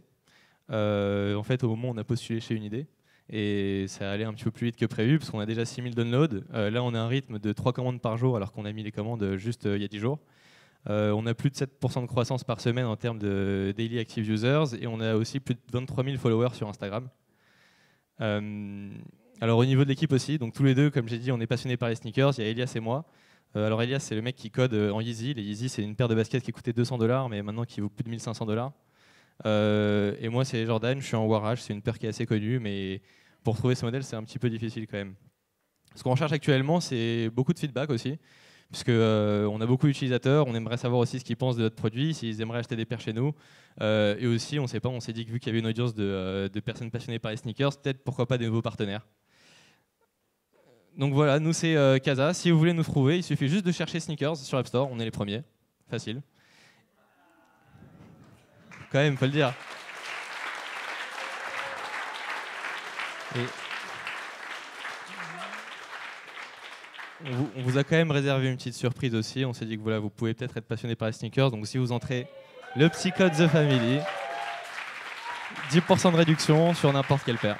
En fait, au moment où on a postulé chez Unidé, et ça allait un petit peu plus vite que prévu, parce qu'on a déjà 6000 downloads. Là, on a un rythme de 3 commandes par jour, alors qu'on a mis les commandes juste il y a 10 jours. On a plus de 7% de croissance par semaine en termes de daily active users et on a aussi plus de 23 000 followers sur Instagram. Alors au niveau de l'équipe aussi, donc tous les deux, comme j'ai dit, on est passionnés par les sneakers. Il y a Elias et moi. Alors Elias, c'est le mec qui code en Yeezy. Les Yeezy, c'est une paire de baskets qui coûtait $200, mais maintenant qui vaut plus de $1500. Et moi, c'est Jordan. Je suis en Warash. C'est une paire qui est assez connue, mais pour trouver ce modèle, c'est un petit peu difficile quand même. Ce qu'on recherche actuellement, c'est beaucoup de feedback aussi. Puisque on a beaucoup d'utilisateurs, on aimerait savoir aussi ce qu'ils pensent de notre produit, s'ils aimeraient acheter des paires chez nous. Et aussi, on ne sait pas, on s'est dit que vu qu'il y avait une audience de personnes passionnées par les sneakers, peut-être pourquoi pas des nouveaux partenaires. Donc voilà, nous c'est Casa. Si vous voulez nous trouver, il suffit juste de chercher sneakers sur App Store, on est les premiers. Facile. Quand même, faut le dire. Et on vous a quand même réservé une petite surprise aussi. On s'est dit que vous pouvez peut-être être passionné par les sneakers. Donc si vous entrez le petit code The Family, 10% de réduction sur n'importe quelle paire.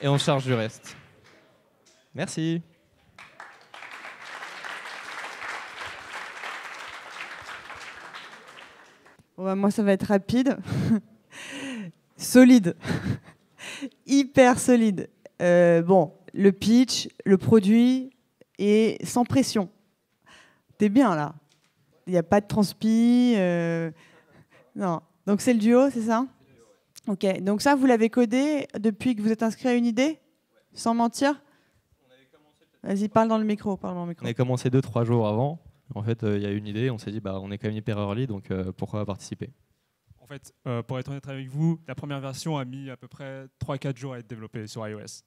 Et on charge du reste. Merci. Ouais, moi, ça va être rapide. Solide. Hyper solide. Bon, le pitch, le produit et sans pression. T'es bien là. Il n'y a pas de transpi. Non. Donc c'est le duo, c'est ça? Ok. Donc ça, vous l'avez codé depuis que vous êtes inscrit à une idée? Sans mentir? Vas-y, parle dans le micro. On a commencé 2-3 jours avant. En fait, il y a une idée. On s'est dit, on est quand même hyper early, donc pourquoi pas participer? En fait, pour être honnête avec vous, la première version a mis à peu près 3-4 jours à être développée sur iOS.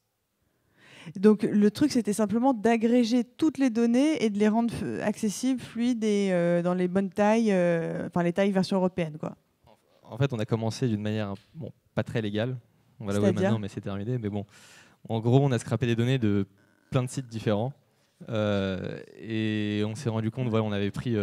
Donc le truc, c'était simplement d'agréger toutes les données et de les rendre accessibles, fluides et dans les bonnes tailles, enfin les tailles version européenne, quoi. En fait, on a commencé d'une manière pas très légale. On va l'avouer maintenant, mais c'est terminé. Mais bon, en gros, on a scrappé des données de plein de sites différents. Et on s'est rendu compte, on avait pris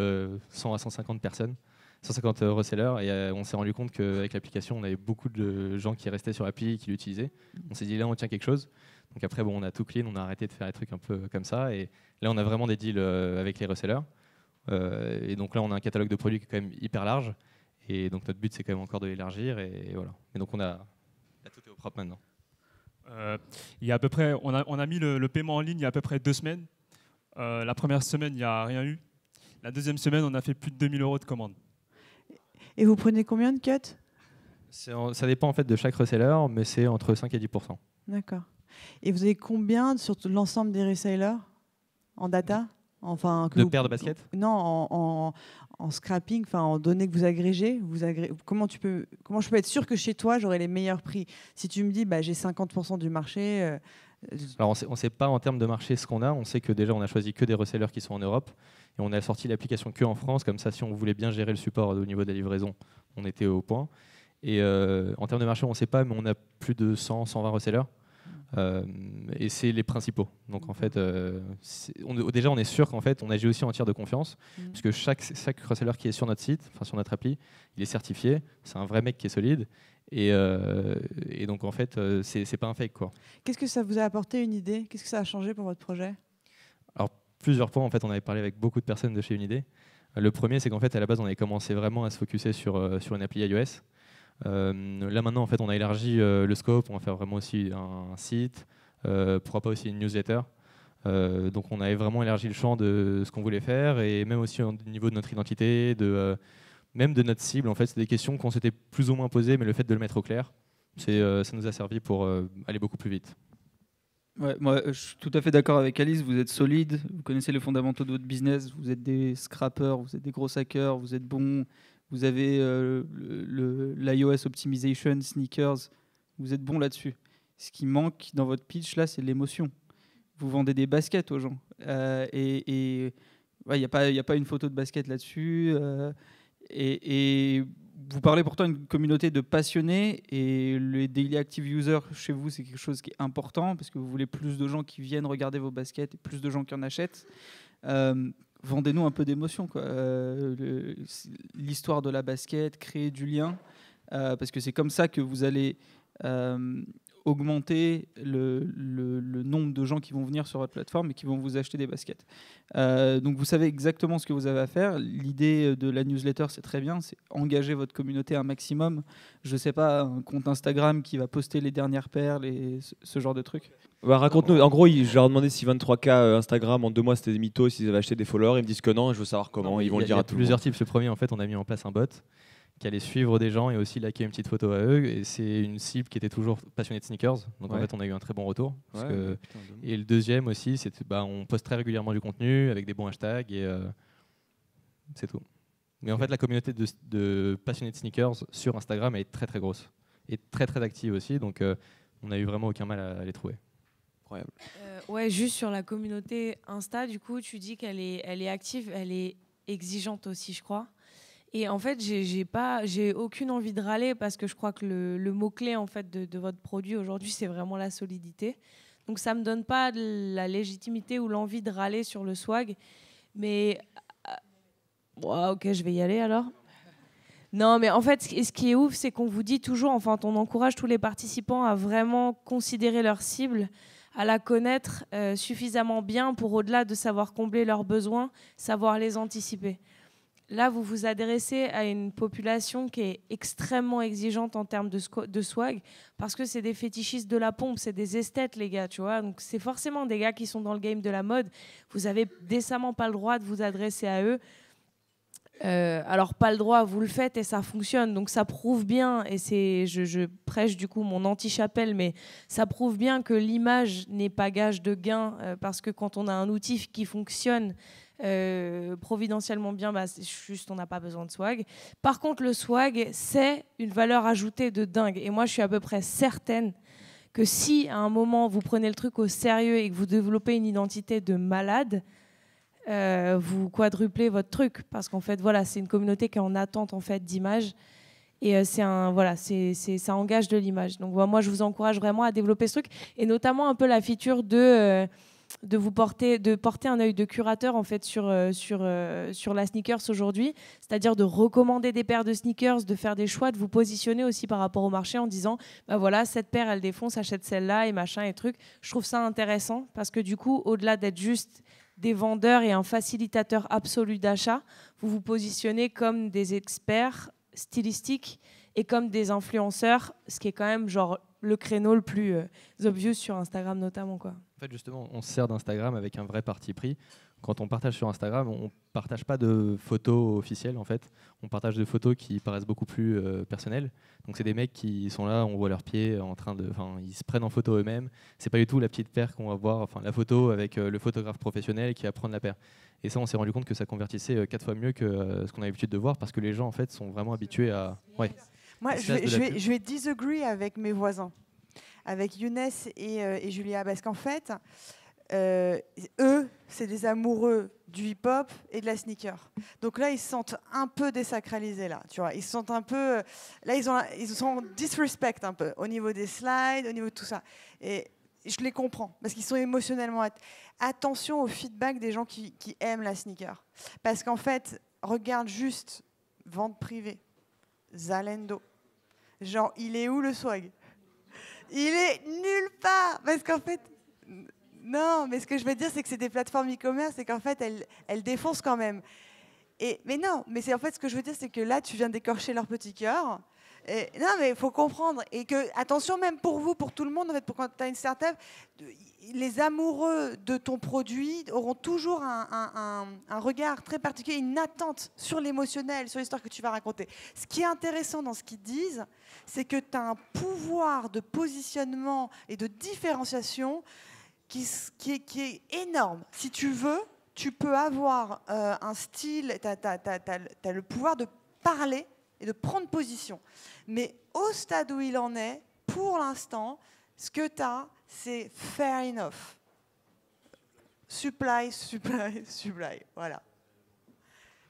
100 à 150 personnes, 150 resellers, et on s'est rendu compte qu'avec l'application, on avait beaucoup de gens qui restaient sur l'appli, qui l'utilisaient. On s'est dit, là, on tient quelque chose. Donc après, on a tout clean, on a arrêté de faire des trucs un peu comme ça. Et là, on a vraiment des deals avec les resellers. Et donc là, on a un catalogue de produits qui est quand même hyper large. Et donc notre but, c'est quand même encore de l'élargir. Et voilà. Et donc, tout est au propre maintenant. Il y a à peu près, on a mis le paiement en ligne il y a à peu près 2 semaines. La première semaine, il n'y a rien eu. La deuxième semaine, on a fait plus de 2000 € de commandes. Et vous prenez combien de cuts? Ça dépend en fait de chaque reseller, mais c'est entre 5 et 10%. D'accord. Et vous avez combien sur l'ensemble des resellers en data? Enfin, de paires de baskets? Non, en scrapping, enfin en données que vous agrégez. Comment je peux être sûr que chez toi, j'aurai les meilleurs prix? Si tu me dis, j'ai 50% du marché... Alors on ne sait pas en termes de marché ce qu'on a. On sait que déjà, on a choisi que des resellers qui sont en Europe. Et on a sorti l'application que en France. Comme ça, si on voulait bien gérer le support au niveau de la livraison, on était au point. Et en termes de marché, on ne sait pas, mais on a plus de 100, 120 resellers. Et c'est les principaux. Donc en fait, déjà on est sûr qu'en fait on agit aussi en tiers de confiance, puisque chaque reseller qui est sur notre site, enfin sur notre appli, il est certifié. C'est un vrai mec qui est solide. Et donc en fait, c'est pas un fake, quoi. Qu'est-ce que ça vous a apporté, une idée? Qu'est-ce que ça a changé pour votre projet? Alors plusieurs points. En fait, on avait parlé avec beaucoup de personnes de chez Unidé. Le premier, c'est qu'en fait à la base on avait commencé vraiment à se focuser sur une appli iOS. Là maintenant en fait on a élargi le scope, on va faire vraiment aussi un site, pourquoi pas aussi une newsletter. Donc on avait vraiment élargi le champ de ce qu'on voulait faire, et même aussi au niveau de notre identité, même de notre cible. En fait, c'est des questions qu'on s'était plus ou moins posées, mais le fait de le mettre au clair, ça nous a servi pour aller beaucoup plus vite. Ouais, moi, je suis tout à fait d'accord avec Alice. Vous êtes solide, vous connaissez les fondamentaux de votre business, vous êtes des scrappers, vous êtes des gros hackers, vous êtes bons. Vous avez l'iOS Optimization, Sneakers, vous êtes bon là-dessus. Ce qui manque dans votre pitch, là, c'est l'émotion. Vous vendez des baskets aux gens. Il n'y a pas une photo de basket là-dessus. Et vous parlez pourtant d'une communauté de passionnés, et les daily active users chez vous, c'est quelque chose qui est important, parce que vous voulez plus de gens qui viennent regarder vos baskets et plus de gens qui en achètent. Vendez-nous un peu d'émotion, quoi. L'histoire de la basket, créer du lien, parce que c'est comme ça que vous allez augmenter le nombre de gens qui vont venir sur votre plateforme et qui vont vous acheter des baskets. Donc vous savez exactement ce que vous avez à faire. L'idée de la newsletter, c'est très bien, c'est engager votre communauté un maximum. Je ne sais pas, un compte Instagram qui va poster les dernières perles et ce genre de trucs. Raconte-nous, en gros, je leur ai demandé si 23K Instagram en 2 mois c'était des mythos, s'ils avaient acheté des followers. Ils me disent que non, et je veux savoir comment. Ils vont le dire à tout le monde. Plusieurs types. Le premier, en fait, on a mis en place un bot qui allait suivre des gens et aussi liker une petite photo à eux. Et c'est une cible qui était toujours passionnée de sneakers. Donc en fait, on a eu un très bon retour. Et le deuxième aussi, c'est on poste très régulièrement du contenu avec des bons hashtags, et c'est tout. Mais en fait, la communauté de passionnés de sneakers sur Instagram est très très grosse et très très active aussi. Donc on n'a eu vraiment aucun mal à les trouver. Incroyable. Ouais, juste sur la communauté Insta, du coup, tu dis qu'elle est active, elle est exigeante aussi, je crois. Et en fait, j'ai aucune envie de râler, parce que je crois que le mot-clé en fait, de votre produit aujourd'hui, c'est vraiment la solidité. Donc ça ne me donne pas la légitimité ou l'envie de râler sur le swag. Mais ok, je vais y aller alors. Non, mais en fait, ce qui est ouf, c'est qu'on vous dit toujours, enfin, on encourage tous les participants à vraiment considérer leur cible, à la connaître suffisamment bien pour, au-delà de savoir combler leurs besoins, savoir les anticiper. là, vous vous adressez à une population qui est extrêmement exigeante en termes de swag, parce que c'est des fétichistes de la pompe, c'est des esthètes, les gars, tu vois. Donc, c'est forcément des gars qui sont dans le game de la mode. Vous avez décemment pas le droit de vous adresser à eux. Alors, pas le droit, vous le faites et ça fonctionne. Donc, ça prouve bien, et je prêche du coup mon anti-chapelle, mais ça prouve bien que l'image n'est pas gage de gain, parce que quand on a un outil qui fonctionne providentiellement bien, bah, c'est juste on n'a pas besoin de swag. Par contre, le swag, c'est une valeur ajoutée de dingue. Et moi, je suis à peu près certaine que si, à un moment, vous prenez le truc au sérieux et que vous développez une identité de malade, vous quadruplez votre truc, parce qu'en fait voilà, c'est une communauté qui est en attente en fait d'image, et ça engage de l'image. Donc voilà, moi je vous encourage vraiment à développer ce truc, et notamment un peu la feature de porter un œil de curateur en fait sur la sneakers aujourd'hui, c'est-à-dire de recommander des paires de sneakers, de faire des choix, de vous positionner aussi par rapport au marché en disant bah voilà, cette paire elle défonce, achète celle-là et machin et truc. Je trouve ça intéressant parce que du coup, au-delà d'être juste des vendeurs et un facilitateur absolu d'achat, vous vous positionnez comme des experts stylistiques et comme des influenceurs, ce qui est quand même genre le créneau le plus obvious sur Instagram notamment, quoi. En fait, justement, on se sert d'Instagram avec un vrai parti pris. Quand on partage sur Instagram, on ne partage pas de photos officielles, en fait. On partage des photos qui paraissent beaucoup plus personnelles. Donc, c'est des mecs qui sont là, on voit leurs pieds en train de... Enfin, ils se prennent en photo eux-mêmes. C'est pas du tout la petite paire qu'on va voir, enfin, la photo avec le photographe professionnel qui va prendre la paire. Et ça, on s'est rendu compte que ça convertissait 4 fois mieux que ce qu'on a l'habitude de voir, parce que les gens, en fait, sont vraiment habitués à... Ouais. Moi, je vais disagree avec mes voisins, avec Younes et Julia, parce qu'en fait, eux, c'est des amoureux du hip-hop et de la sneaker. Donc là, ils se sentent un peu désacralisés, là, tu vois. Ils se sentent un peu... Là, ils sont disrespect un peu, au niveau des slides, au niveau de tout ça. Et je les comprends, parce qu'ils sont émotionnellement... Attention au feedback des gens qui aiment la sneaker. Parce qu'en fait, regarde juste, vente privée, Zalendo. Genre, il est où le swag? Il est nulle part. Parce qu'en fait... Non, mais ce que je veux dire, c'est que c'est des plateformes e-commerce et qu'en fait, elles défoncent quand même. Mais non, mais c'est en fait ce que je veux dire, c'est que là, tu viens d'écorcher leur petit cœur. Et, non, mais il faut comprendre. Et que, attention, même pour vous, pour tout le monde, en fait, pour quand tu as une startup, les amoureux de ton produit auront toujours un regard très particulier, une attente sur l'émotionnel, sur l'histoire que tu vas raconter. Ce qui est intéressant dans ce qu'ils disent, c'est que tu as un pouvoir de positionnement et de différenciation qui est énorme. Si tu veux, tu peux avoir un style, tu as le pouvoir de parler et de prendre position. Mais au stade où il en est, pour l'instant, ce que tu as, c'est fair enough. Supply, voilà.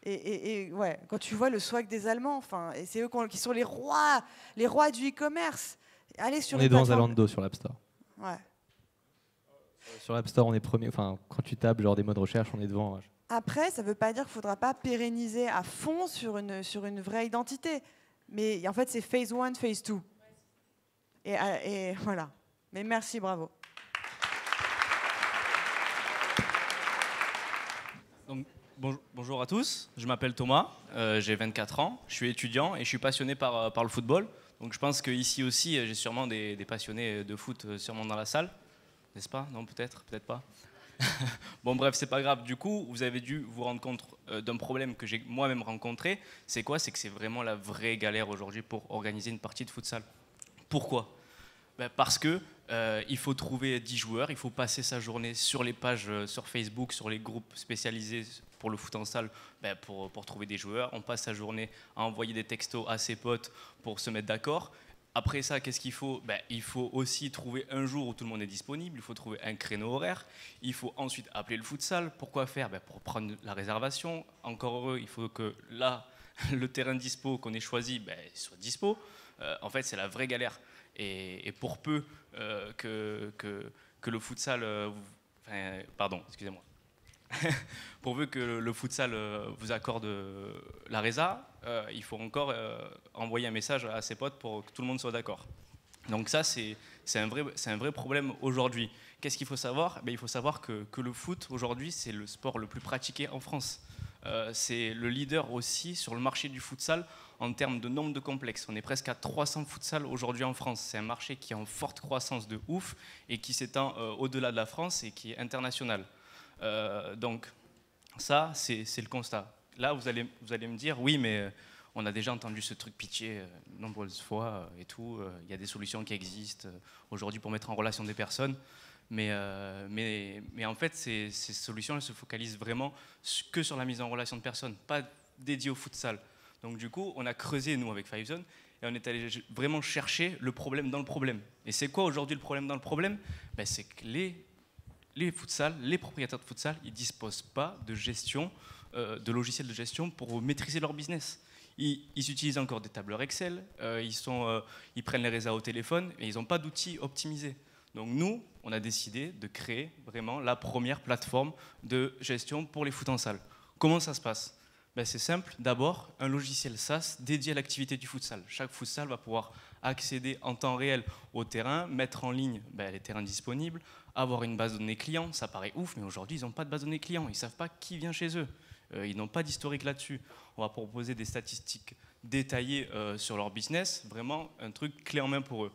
Et ouais, quand tu vois le swag des Allemands, enfin, et c'est eux qui sont les rois du e-commerce. Allez sur on est devant Zalando sur l'App Store. Ouais. Sur l'App Store, on est premier. Enfin, quand tu tapes genre des mots de recherche, on est devant. Après, ça ne veut pas dire qu'il ne faudra pas pérenniser à fond sur une vraie identité. Mais en fait, c'est phase 1, phase 2. Et voilà. Mais merci, bravo. Donc, bonjour à tous, je m'appelle Thomas, j'ai 24 ans, je suis étudiant et je suis passionné par le football. Donc je pense qu'ici aussi, j'ai sûrement des passionnés de foot sûrement dans la salle. N'est-ce pas? Non, peut-être pas. Bon, bref, c'est pas grave. Du coup, vous avez dû vous rendre compte d'un problème que j'ai moi-même rencontré. C'est quoi? C'est que c'est vraiment la vraie galère aujourd'hui pour organiser une partie de futsal. Pourquoi? Parce que il faut trouver 10 joueurs, il faut passer sa journée sur les pages sur Facebook, sur les groupes spécialisés pour le foot en salle, pour trouver des joueurs. On passe sa journée à envoyer des textos à ses potes pour se mettre d'accord. Après ça, qu'est-ce qu'il faut? Il faut aussi trouver un jour où tout le monde est disponible, il faut trouver un créneau horaire, il faut ensuite appeler le futsal. Pourquoi faire? Pour prendre la réservation. Encore heureux, il faut que là, le terrain dispo qu'on ait choisi soit dispo. En fait, c'est la vraie galère. Et pour peu que le futsal... pardon, excusez-moi. Pour peu que le futsal vous accorde la résa, il faut encore envoyer un message à ses potes pour que tout le monde soit d'accord. Donc ça, c'est un vrai problème aujourd'hui. Qu'est-ce qu'il faut savoir? Il faut savoir que le foot, aujourd'hui, c'est le sport le plus pratiqué en France. c'est le leader aussi sur le marché du futsal en termes de nombre de complexes. On est presque à 300 futsal aujourd'hui en France. C'est un marché qui est en forte croissance de ouf et qui s'étend au-delà de la France et qui est international. Donc ça, c'est le constat. Là, vous allez me dire, oui, mais on a déjà entendu ce truc pitché nombreuses fois et tout. Il y a des solutions qui existent aujourd'hui pour mettre en relation des personnes. Mais en fait, ces solutions, elles se focalisent vraiment que sur la mise en relation de personnes, pas dédiées au futsal. Donc du coup, on a creusé, nous, avec Fivezone, et on est allé vraiment chercher le problème dans le problème. Et c'est quoi aujourd'hui le problème dans le problème? C'est que les futsal, les propriétaires de futsal, ils ne disposent pas de gestion, de logiciels de gestion pour maîtriser leur business. Ils utilisent encore des tableurs Excel, ils prennent les réseaux au téléphone, et ils n'ont pas d'outils optimisés. Donc nous, on a décidé de créer vraiment la première plateforme de gestion pour les foot en salle. Comment ça se passe? C'est simple. D'abord, un logiciel SaaS dédié à l'activité du futsal. Chaque futsal va pouvoir accéder en temps réel au terrain, mettre en ligne les terrains disponibles, avoir une base de données clients. Ça paraît ouf, mais aujourd'hui, ils n'ont pas de base de données clients. Ils ne savent pas qui vient chez eux. Ils n'ont pas d'historique là-dessus. On va proposer des statistiques détaillées sur leur business. Vraiment, un truc clé en main pour eux.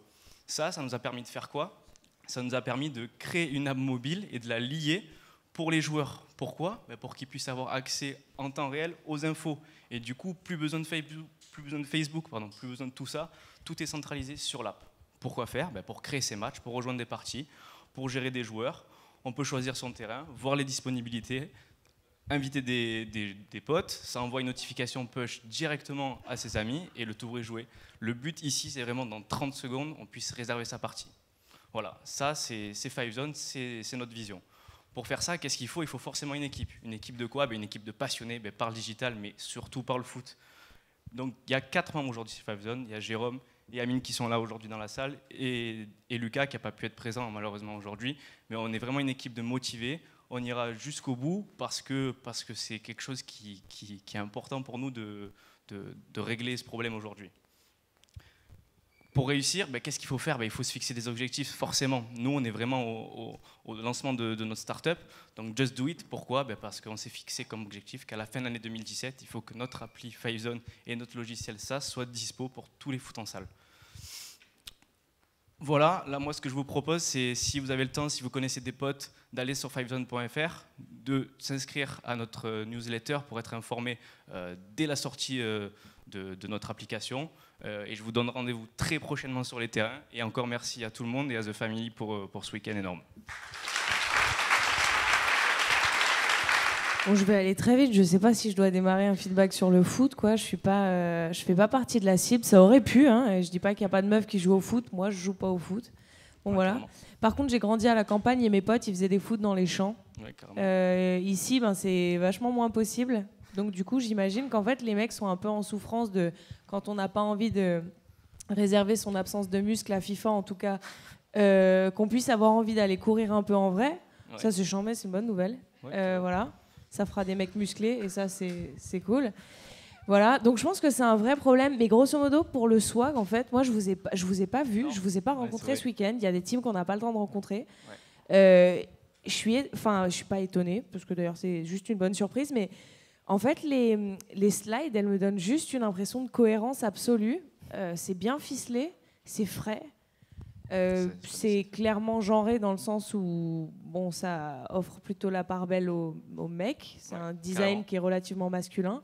Ça nous a permis de faire quoi? Ça nous a permis de créer une app mobile et de la lier pour les joueurs. Pourquoi? Pour qu'ils puissent avoir accès en temps réel aux infos. Et du coup, plus besoin de Facebook, plus besoin de tout ça. Tout est centralisé sur l'app. Pourquoi faire? Pour créer ses matchs, pour rejoindre des parties, pour gérer des joueurs. On peut choisir son terrain, voir les disponibilités, inviter des potes. Ça envoie une notification push directement à ses amis et le tour est joué. Le but ici, c'est vraiment dans 30 secondes, on puisse réserver sa partie. Voilà, ça c'est Fivezone, c'est notre vision. Pour faire ça, qu'est-ce qu'il faut? Il faut forcément une équipe. Une équipe de quoi? Une équipe de passionnés par le digital, mais surtout par le foot. Donc il y a 4 membres aujourd'hui sur Fivezone. Il y a Jérôme et Amine qui sont là aujourd'hui dans la salle, et Lucas qui n'a pas pu être présent malheureusement aujourd'hui. Mais on est vraiment une équipe de motivés. On ira jusqu'au bout parce que c'est quelque chose qui est important pour nous de régler ce problème aujourd'hui. Pour réussir, qu'est-ce qu'il faut faire? Il faut se fixer des objectifs, forcément. Nous, on est vraiment au lancement de notre start-up. Donc, Just Do It. Pourquoi? Parce qu'on s'est fixé comme objectif qu'à la fin de l'année 2017, il faut que notre appli Fivezone et notre logiciel SaaS soient dispo pour tous les foot en salle. Voilà, là, moi, ce que je vous propose, c'est, si vous avez le temps, si vous connaissez des potes, d'aller sur fivezone.fr, de s'inscrire à notre newsletter pour être informé dès la sortie de notre application. Et je vous donne rendez-vous très prochainement sur les terrains. Et encore merci à tout le monde et à The Family pour ce week-end énorme. Bon, je vais aller très vite. Je ne sais pas si je dois démarrer un feedback sur le foot, quoi. Je fais pas partie de la cible. Ça aurait pu. Hein. Je dis pas qu'il n'y a pas de meufs qui jouent au foot. Moi, je joue pas au foot. Bon, ouais, voilà. Carrément. Par contre, j'ai grandi à la campagne et mes potes, ils faisaient des foot dans les champs. Ouais, ici, c'est vachement moins possible. Donc du coup, j'imagine qu'en fait, les mecs sont un peu en souffrance quand on n'a pas envie de réserver son absence de muscle à FIFA, en tout cas, qu'on puisse avoir envie d'aller courir un peu en vrai. Ouais. Ça, c'est chambé, c'est une bonne nouvelle. Ouais, voilà, ça fera des mecs musclés et ça, c'est cool. Voilà, donc je pense que c'est un vrai problème. Mais grosso modo, pour le swag, en fait, moi, je vous ai pas vu, je vous ai pas rencontré ce week-end. Il y a des teams qu'on n'a pas le temps de rencontrer. Ouais. Je suis pas étonnée, parce que d'ailleurs, c'est juste une bonne surprise, mais en fait, les slides, elles me donnent juste une impression de cohérence absolue. C'est bien ficelé, c'est frais. C'est clairement genré dans le sens où ça offre plutôt la part belle aux mecs. C'est un design qui est relativement masculin,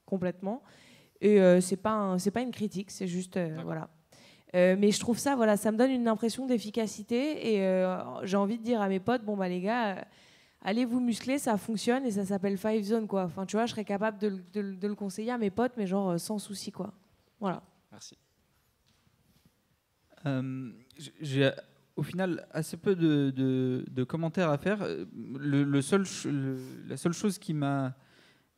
complètement. Et c'est pas une critique, c'est juste... voilà. Mais je trouve ça me donne une impression d'efficacité. Et j'ai envie de dire à mes potes, les gars... allez vous muscler, ça fonctionne et ça s'appelle Fivezone, quoi. Enfin, tu vois, je serais capable de le conseiller à mes potes, mais genre sans souci, quoi. Voilà. Merci. J'ai au final assez peu de commentaires à faire. La seule chose qui m'a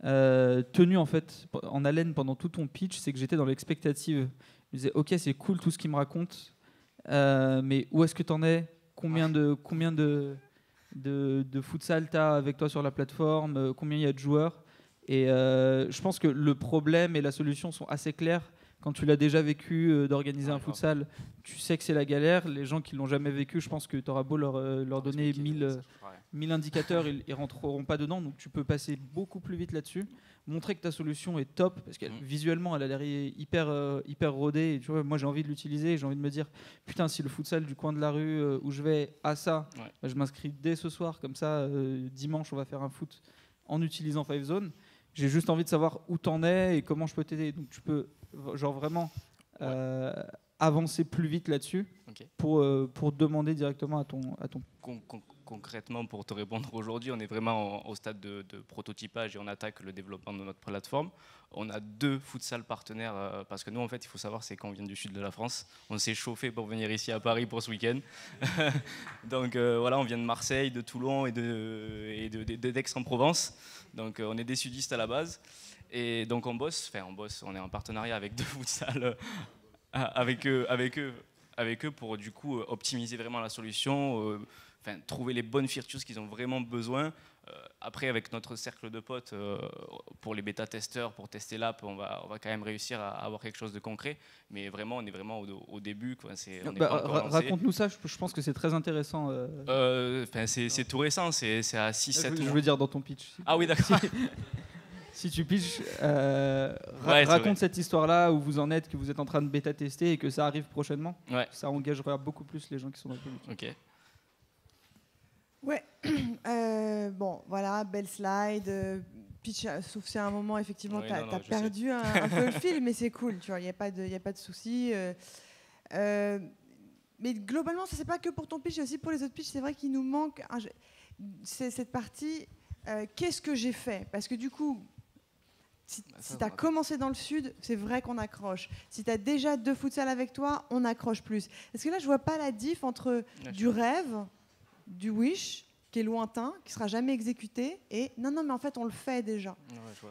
tenu en fait en haleine pendant tout ton pitch, c'est que j'étais dans l'expectative. Je me disais, ok, c'est cool tout ce qu'il me raconte, mais où est-ce que t'en es? Combien de futsal tu as avec toi sur la plateforme, combien il y a de joueurs. Et je pense que le problème et la solution sont assez clairs Quand tu l'as déjà vécu d'organiser un futsal, tu sais que c'est la galère. Les gens qui l'ont jamais vécu, je pense que tu auras beau leur donner 1000 indicateurs, ils rentreront pas dedans. Donc tu peux passer beaucoup plus vite là-dessus. Montrer que ta solution est top, parce que visuellement, elle a l'air hyper rodée. Et tu vois, moi, j'ai envie de l'utiliser. J'ai envie de me dire, putain, si le futsal du coin de la rue où je vais a ça, bah, je m'inscris dès ce soir. Comme ça, dimanche, on va faire un foot en utilisant Five Zone. J'ai juste envie de savoir où t'en es et comment je peux t'aider. Donc tu peux vraiment avancer plus vite là-dessus pour demander directement à ton... Concrètement, pour te répondre aujourd'hui, on est vraiment au stade de prototypage et on attaque le développement de notre plateforme. On a 2 futsal partenaires parce que nous, en fait, il faut savoir, c'est qu'on vient du sud de la France. On s'est chauffé pour venir ici à Paris pour ce week-end. Donc voilà, on vient de Marseille, de Toulon et d'Aix-en-Provence. Donc on est des sudistes à la base. Et donc on est en partenariat avec 2 futsal avec eux pour du coup optimiser vraiment la solution. Trouver les bonnes features qu'ils ont vraiment besoin. Après, avec notre cercle de potes, pour les bêta-testeurs, pour tester l'app, on va quand même réussir à avoir quelque chose de concret. Mais vraiment, on est vraiment au début. Quoi. Raconte-nous ça, je pense que c'est très intéressant. C'est tout récent, c'est à 6-7 mois. Je veux dire dans ton pitch. Ah oui, d'accord. Si tu pitches, raconte cette histoire-là où vous en êtes, que vous êtes en train de bêta-tester et que ça arrive prochainement. Ça engagera beaucoup plus les gens qui sont dans le public. Ok. Ouais, bon, voilà, belle slide. Pitch, sauf si à un moment, effectivement, tu as perdu un peu le fil, mais c'est cool, tu vois, il n'y a pas de souci. Mais globalement, ça, c'est pas que pour ton pitch, c'est aussi pour les autres pitchs. C'est vrai qu'il nous manque cette partie, qu'est-ce que j'ai fait ? Parce que du coup, si tu as commencé dans le sud, c'est vrai qu'on accroche. Si tu as déjà 2 futsal avec toi, on accroche plus. Parce que là, je vois pas la diff entre du rêve, du wish, qui est lointain, qui sera jamais exécuté, et non, mais en fait, on le fait déjà.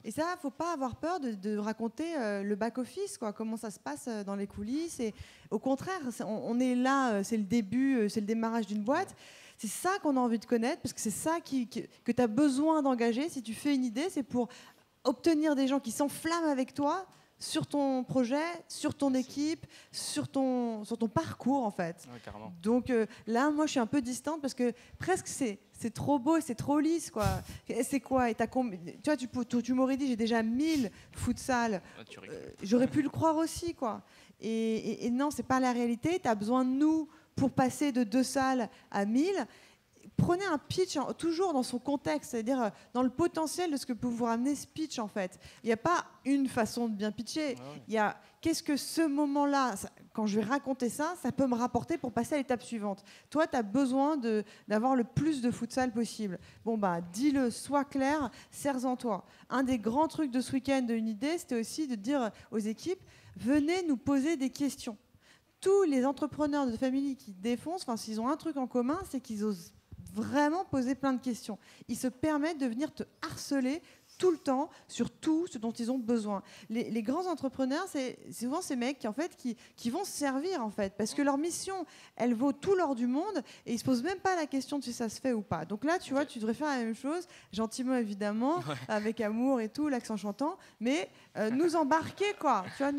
Et ça, faut pas avoir peur de raconter le back-office, quoi, comment ça se passe dans les coulisses. Et au contraire, on est là, c'est le début, c'est le démarrage d'une boîte. C'est ça qu'on a envie de connaître, parce que c'est ça que tu as besoin d'engager. Si tu fais une idée, c'est pour obtenir des gens qui s'enflamment avec toi sur ton projet, sur ton équipe, sur ton parcours en fait. Donc là, moi je suis un peu distante parce que presque c'est trop beau et c'est trop lisse quoi. C'est quoi et tu vois, tu m'aurais dit j'ai déjà 1000 futsal. J'aurais pu le croire aussi quoi. Et non, c'est pas la réalité. Tu as besoin de nous pour passer de 2 salles à 1000. Prenez un pitch toujours dans son contexte, c'est-à-dire dans le potentiel de ce que peut vous ramener ce pitch en fait. Il n'y a pas une façon de bien pitcher. Il y a qu'est-ce que ce moment-là, quand je vais raconter ça, ça peut me rapporter pour passer à l'étape suivante. Toi, tu as besoin d'avoir le plus de futsal possible. Bon, bah, dis-le, sois clair, sers-en toi. Un des grands trucs de ce week-end de une idée, c'était aussi de dire aux équipes, venez nous poser des questions. Tous les entrepreneurs de famille qui défoncent, s'ils ont un truc en commun, c'est qu'ils osent vraiment poser plein de questions. Ils se permettent de venir te harceler tout le temps sur tout ce dont ils ont besoin. Les grands entrepreneurs, c'est souvent ces mecs qui vont se servir en fait, parce que leur mission, elle vaut tout l'or du monde et ils se posent même pas la question de si ça se fait ou pas. Donc là, tu vois, tu devrais faire la même chose, gentiment évidemment, avec amour et tout, l'accent chantant, mais nous embarquer quoi. Tu vois,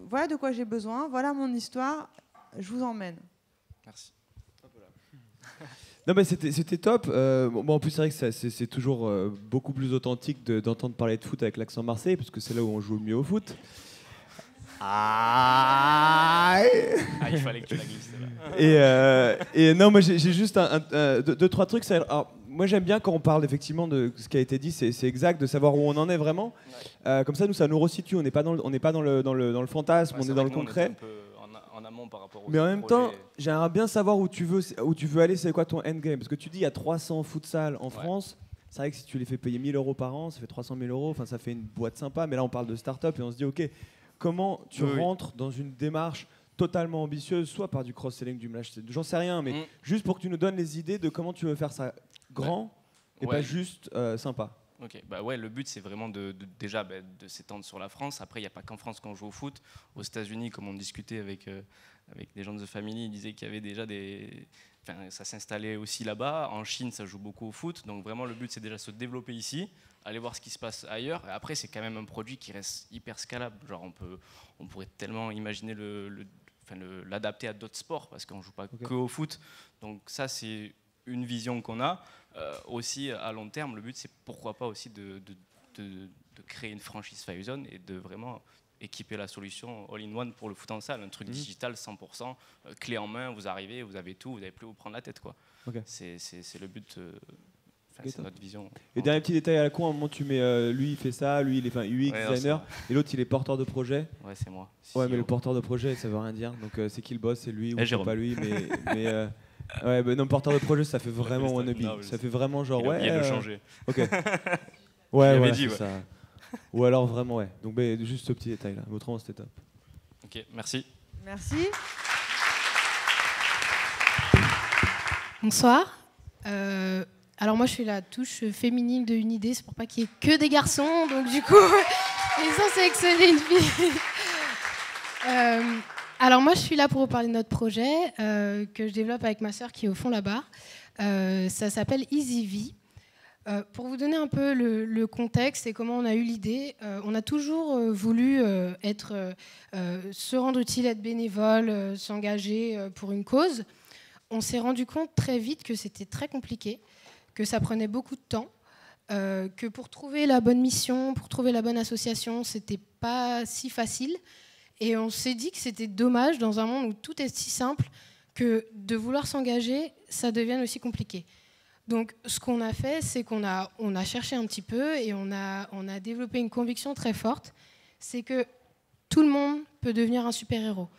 voilà de quoi j'ai besoin, voilà mon histoire, je vous emmène. Merci. Non mais c'était top. Bon, en plus c'est vrai que c'est toujours beaucoup plus authentique d'entendre parler de foot avec l'accent marseillais parce que c'est là où on joue le mieux au foot. Il fallait que tu la glisses. Et non, moi j'ai juste 2-3 trucs. Alors, moi j'aime bien quand on parle effectivement de ce qui a été dit, c'est exact, de savoir où on en est vraiment. Comme ça, nous ça nous resitue. On n'est pas dans le fantasme, on est dans le concret. En amont par rapport aux mais en même temps, j'aimerais bien savoir où tu veux aller, c'est quoi ton endgame. Parce que tu dis il y a 300 futsal en France. C'est vrai que si tu les fais payer 1 000 euros par an, ça fait 300 000 euros. Enfin, ça fait une boîte sympa. Mais là, on parle de start-up et on se dit, OK, comment tu rentres dans une démarche totalement ambitieuse, soit par du cross-selling, du match, j'en sais rien, mais juste pour que tu nous donnes les idées de comment tu veux faire ça grand et pas juste sympa. Ok, bah ouais, le but c'est vraiment déjà de s'étendre sur la France. Après, il n'y a pas qu'en France qu'on joue au foot. Aux États-Unis, comme on discutait avec des gens de The Family, ils disaient qu'il y avait déjà des ça s'installait aussi là-bas. En Chine, ça joue beaucoup au foot. Donc vraiment, le but, c'est déjà de se développer ici, aller voir ce qui se passe ailleurs. Et après, c'est quand même un produit qui reste hyper scalable. Genre, on pourrait tellement imaginer l'adapter à d'autres sports parce qu'on ne joue pas que au foot. Donc ça, c'est une vision qu'on a. Aussi, à long terme, le but, c'est pourquoi pas aussi de créer une franchise Fivezone et de vraiment équiper la solution all-in-one pour le foot en salle. Un truc digital 100%, clé en main, vous arrivez, vous avez tout, vous n'avez plus à vous prendre la tête. Quoi. C'est le but, c'est notre vision. Et dernier petit détail à la con, à un moment tu mets lui il fait ça, lui il est UX designer, et l'autre il est porteur de projet. Ouais, c'est moi. Ouais, mais le porteur de projet ça veut rien dire, donc c'est qui le boss, c'est lui ou c'est pas lui, mais ouais, bah, non, porteur de projet ça fait vraiment wannabe, ça fait vraiment genre il a de changer. Ok. Ouais, voilà, c'est ça. Ou alors vraiment ouais. Donc juste ce petit détail là. Autrement c'était top. Ok, merci. Merci. Bonsoir. Alors moi je suis la touche féminine de Unidé, c'est pour pas qu'il y ait que des garçons, donc du coup ils sont sélectionnés une fille. Alors moi je suis là pour vous parler de notre projet que je développe avec ma sœur qui est au fond là-bas. Ça s'appelle EasyV. Pour vous donner un peu le contexte et comment on a eu l'idée, on a toujours voulu se rendre utile, être bénévole, s'engager pour une cause. On s'est rendu compte très vite que c'était très compliqué, que ça prenait beaucoup de temps, que pour trouver la bonne mission, pour trouver la bonne association, c'était pas si facile. Et on s'est dit que c'était dommage dans un monde où tout est si simple que de vouloir s'engager, ça devienne aussi compliqué. Donc, ce qu'on a fait, c'est qu'on a cherché un petit peu et on a développé une conviction très forte, c'est que tout le monde peut devenir un super-héros.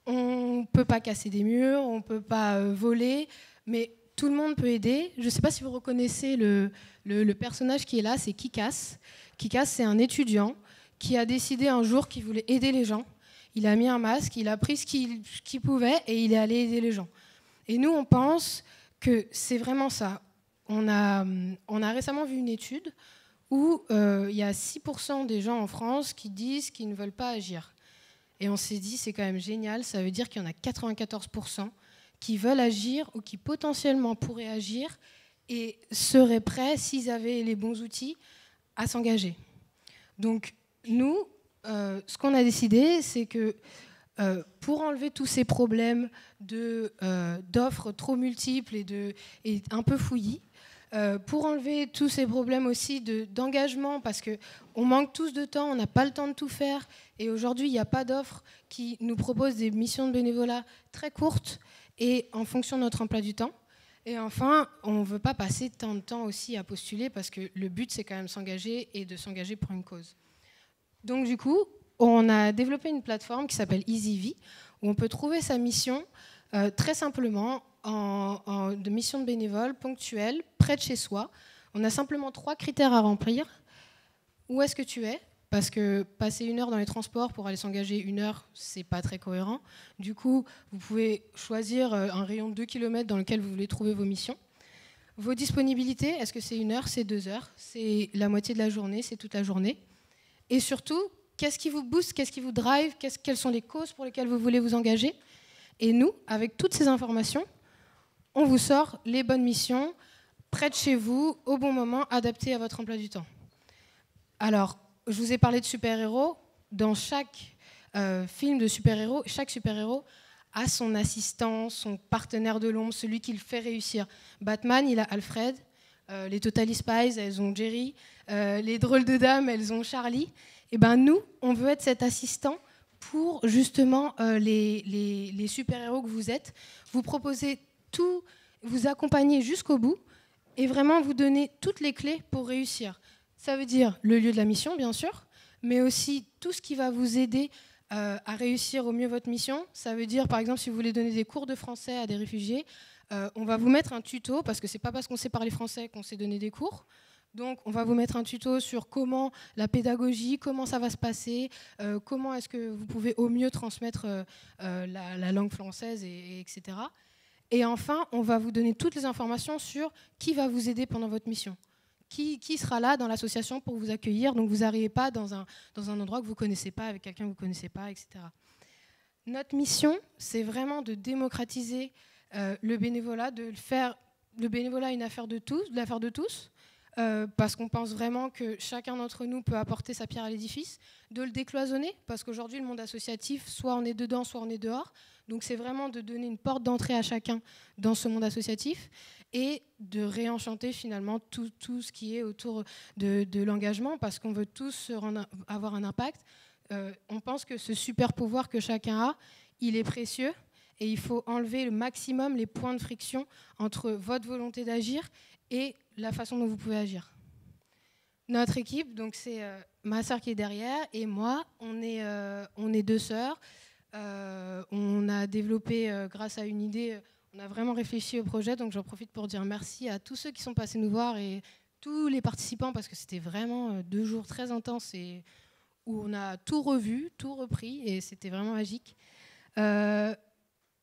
On ne peut pas casser des murs, on ne peut pas voler, mais tout le monde peut aider. Je ne sais pas si vous reconnaissez le personnage qui est là, c'est Kick-Ass. Kick-Ass, c'est un étudiant qui a décidé un jour qu'il voulait aider les gens. Il a mis un masque, il a pris ce qu'il pouvait et il est allé aider les gens. Et nous, on pense que c'est vraiment ça. On a récemment vu une étude où il y a 6% des gens en France qui disent qu'ils ne veulent pas agir. Et on s'est dit, c'est quand même génial, ça veut dire qu'il y en a 94% qui veulent agir ou qui potentiellement pourraient agir et seraient prêts, s'ils avaient les bons outils, à s'engager. Donc nous, ce qu'on a décidé, c'est que pour enlever tous ces problèmes d'offres trop multiples et un peu fouillis, pour enlever tous ces problèmes aussi d'engagement, parce qu'on manque tous de temps, on n'a pas le temps de tout faire, et aujourd'hui, il n'y a pas d'offres qui nous proposent des missions de bénévolat très courtes et en fonction de notre emploi du temps. Et enfin, on ne veut pas passer tant de temps aussi à postuler, parce que le but, c'est quand même s'engager et de s'engager pour une cause. Donc du coup, on a développé une plateforme qui s'appelle EasyV, où on peut trouver sa mission très simplement de mission de bénévole ponctuelle, près de chez soi. On a simplement 3 critères à remplir. Où est-ce que tu es ? Parce que passer 1 heure dans les transports pour aller s'engager 1 heure, c'est pas très cohérent. Du coup, vous pouvez choisir un rayon de 2 km dans lequel vous voulez trouver vos missions. Vos disponibilités, est-ce que c'est 1 heure, c'est 2 heures, c'est la moitié de la journée, c'est toute la journée. Et surtout, qu'est-ce qui vous booste, qu'est-ce qui vous drive, quelles sont les causes pour lesquelles vous voulez vous engager. Et nous, avec toutes ces informations, on vous sort les bonnes missions, près de chez vous, au bon moment, adaptées à votre emploi du temps. Alors, je vous ai parlé de super-héros. Dans chaque film de super-héros, chaque super-héros a son assistant, son partenaire de l'ombre, celui qui le fait réussir. Batman, il a Alfred. Les Totally Spies, elles ont Jerry. Les Drôles de Dames, elles ont Charlie. Et ben nous, on veut être cet assistant pour justement les super-héros que vous êtes. Vous proposer tout, vous accompagner jusqu'au bout et vraiment vous donner toutes les clés pour réussir. Ça veut dire le lieu de la mission, bien sûr, mais aussi tout ce qui va vous aider à réussir au mieux votre mission. Ça veut dire, par exemple, si vous voulez donner des cours de français à des réfugiés, on va vous mettre un tuto, parce que c'est pas parce qu'on sait parler français qu'on sait donner des cours. Donc, on va vous mettre un tuto sur comment la pédagogie, comment ça va se passer, comment est-ce que vous pouvez au mieux transmettre la langue française, etc. Et enfin, on va vous donner toutes les informations sur qui va vous aider pendant votre mission. Qui sera là dans l'association pour vous accueillir, donc vous n'arrivez pas dans un endroit que vous ne connaissez pas, avec quelqu'un que vous ne connaissez pas, etc. Notre mission, c'est vraiment de démocratiser le bénévolat, le bénévolat est une affaire de tous, parce qu'on pense vraiment que chacun d'entre nous peut apporter sa pierre à l'édifice, de le décloisonner, parce qu'aujourd'hui, le monde associatif, soit on est dedans, soit on est dehors. Donc c'est vraiment de donner une porte d'entrée à chacun dans ce monde associatif et de réenchanter finalement tout ce qui est autour de l'engagement, parce qu'on veut tous avoir un impact. On pense que ce super pouvoir que chacun a, il est précieux et il faut enlever le maximum les points de friction entre votre volonté d'agir et la façon dont vous pouvez agir. Notre équipe, donc c'est ma sœur qui est derrière et moi, on est deux sœurs. On a développé, grâce à une idée, on a vraiment réfléchi au projet, donc j'en profite pour dire merci à tous ceux qui sont passés nous voir et tous les participants, parce que c'était vraiment 2 jours très intenses et où on a tout revu, tout repris, et c'était vraiment magique.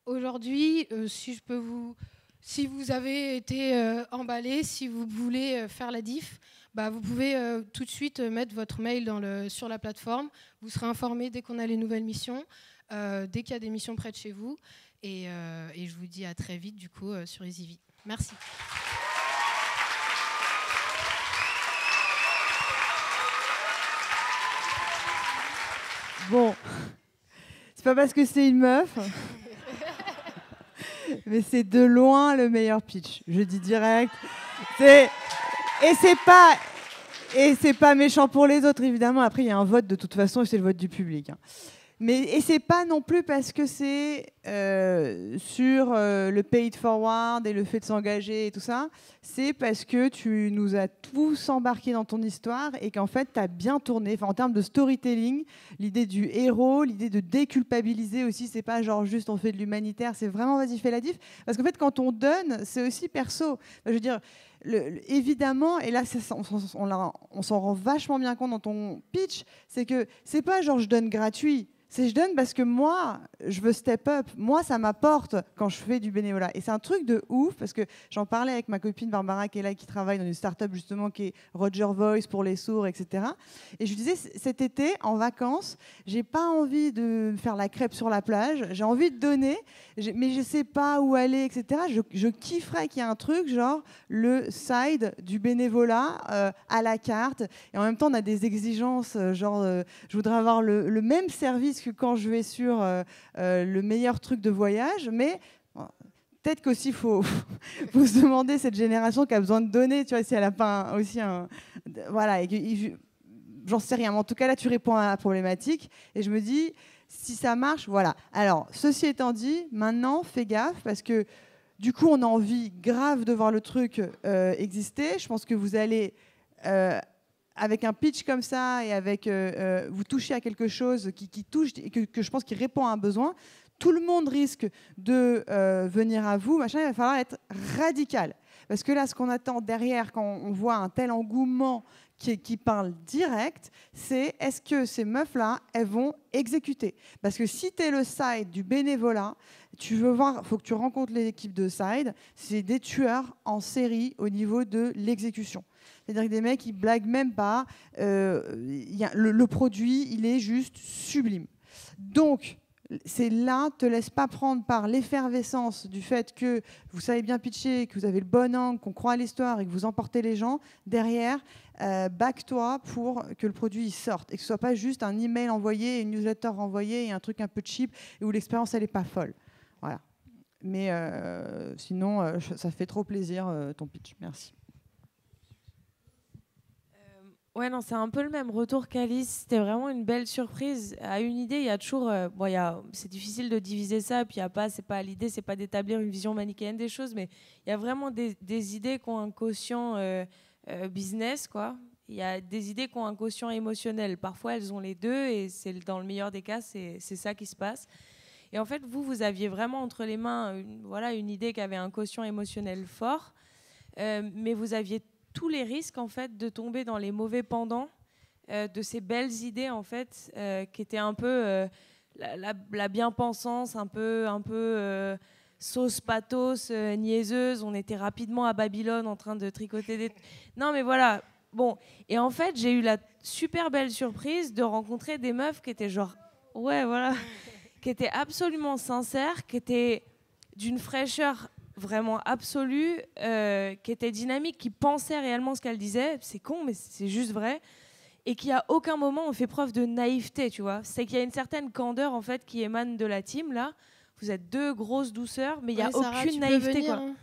Aujourd'hui, si vous avez été emballé, si vous voulez faire la diff, vous pouvez tout de suite mettre votre mail sur la plateforme. Vous serez informé dès qu'on a les nouvelles missions, dès qu'il y a des missions près de chez vous. Et je vous dis à très vite du coup sur EasyV. Merci. Bon, c'est pas parce que c'est une meuf, mais c'est de loin le meilleur pitch. Je dis direct. Et c'est pas méchant pour les autres, évidemment. Après, il y a un vote de toute façon et c'est le vote du public. Et c'est pas non plus parce que c'est sur le pay it forward et le fait de s'engager et tout ça. C'est parce que tu nous as tous embarqués dans ton histoire et qu'en fait, tu as bien tourné. Enfin, en termes de storytelling, l'idée du héros, l'idée de déculpabiliser aussi, c'est pas genre juste on fait de l'humanitaire, c'est vraiment vas-y, fais la diff. Parce qu'en fait, quand on donne, c'est aussi perso. Je veux dire, évidemment, et là, on s'en rend vachement bien compte dans ton pitch, c'est que c'est pas genre je donne gratuit. Je donne parce que moi, je veux step up. Moi, ça m'apporte quand je fais du bénévolat. Et c'est un truc de ouf, parce que j'en parlais avec ma copine Barbara, qui est là, qui travaille dans une start-up justement, qui est Roger Voice pour les sourds, etc. Et je lui disais, cet été, en vacances, j'ai pas envie de faire la crêpe sur la plage, j'ai envie de donner, mais je sais pas où aller, etc. Je kifferais qu'il y ait un truc, genre le side du bénévolat à la carte. Et en même temps, on a des exigences, je voudrais avoir le même service que quand je vais sur le meilleur truc de voyage, mais peut-être qu'aussi il faut se demander, cette génération qui a besoin de donner, tu vois, si elle n'a pas aussi un... Voilà, j'en sais rien, mais en tout cas là tu réponds à la problématique, et je me dis, si ça marche, voilà. Alors, ceci étant dit, maintenant, fais gaffe, parce que du coup, on a envie grave de voir le truc exister. Je pense que vous allez... avec un pitch comme ça et avec vous touchez à quelque chose qui touche et que je pense qui répond à un besoin, tout le monde risque de venir à vous, machin, il va falloir être radical. Parce que là, ce qu'on attend derrière, quand on voit un tel engouement qui parle direct, c'est est-ce que ces meufs-là, elles vont exécuter? Parce que si tu es le side du bénévolat, tu veux voir, il faut que tu rencontres l'équipe de side, c'est des tueurs en série au niveau de l'exécution. C'est-à-dire que des mecs, ils blaguent même pas. Le produit, il est juste sublime. Donc, c'est là, te laisse pas prendre par l'effervescence du fait que vous savez bien pitcher, que vous avez le bon angle, qu'on croit à l'histoire et que vous emportez les gens. Derrière, back-toi pour que le produit il sorte et que ce soit pas juste un email envoyé, une newsletter envoyée et un truc un peu cheap et où l'expérience elle est pas folle. Voilà. Mais sinon, ça fait trop plaisir ton pitch. Merci. Ouais, non, c'est un peu le même retour qu'Alice. C'était vraiment une belle surprise. À une idée, il y a toujours... c'est difficile de diviser ça. Puis l'idée, c'est pas d'établir une vision manichéenne des choses, mais il y a vraiment des idées qui ont un quotient business, quoi. Il y a des idées qui ont un quotient émotionnel. Parfois, elles ont les deux, et dans le meilleur des cas, c'est ça qui se passe. Et en fait, vous aviez vraiment entre les mains une idée qui avait un quotient émotionnel fort, mais vous aviez tous les risques en fait de tomber dans les mauvais pendants de ces belles idées en fait qui étaient un peu la bien-pensance, un peu sauce pathos, niaiseuse. On était rapidement à Babylone en train de tricoter des... Non mais voilà, bon. Et en fait, j'ai eu la super belle surprise de rencontrer des meufs qui étaient genre... Ouais, voilà. Qui étaient absolument sincères, qui étaient d'une fraîcheur vraiment absolue, qui était dynamique, qui pensait réellement ce qu'elle disait. C'est con, mais c'est juste vrai. Et qui à aucun moment on fait preuve de naïveté, tu vois. C'est qu'il y a une certaine candeur en fait qui émane de la team là. Vous êtes deux grosses douceurs, mais il n'y a Sarah, aucune tu peux naïveté venir, quoi. hein.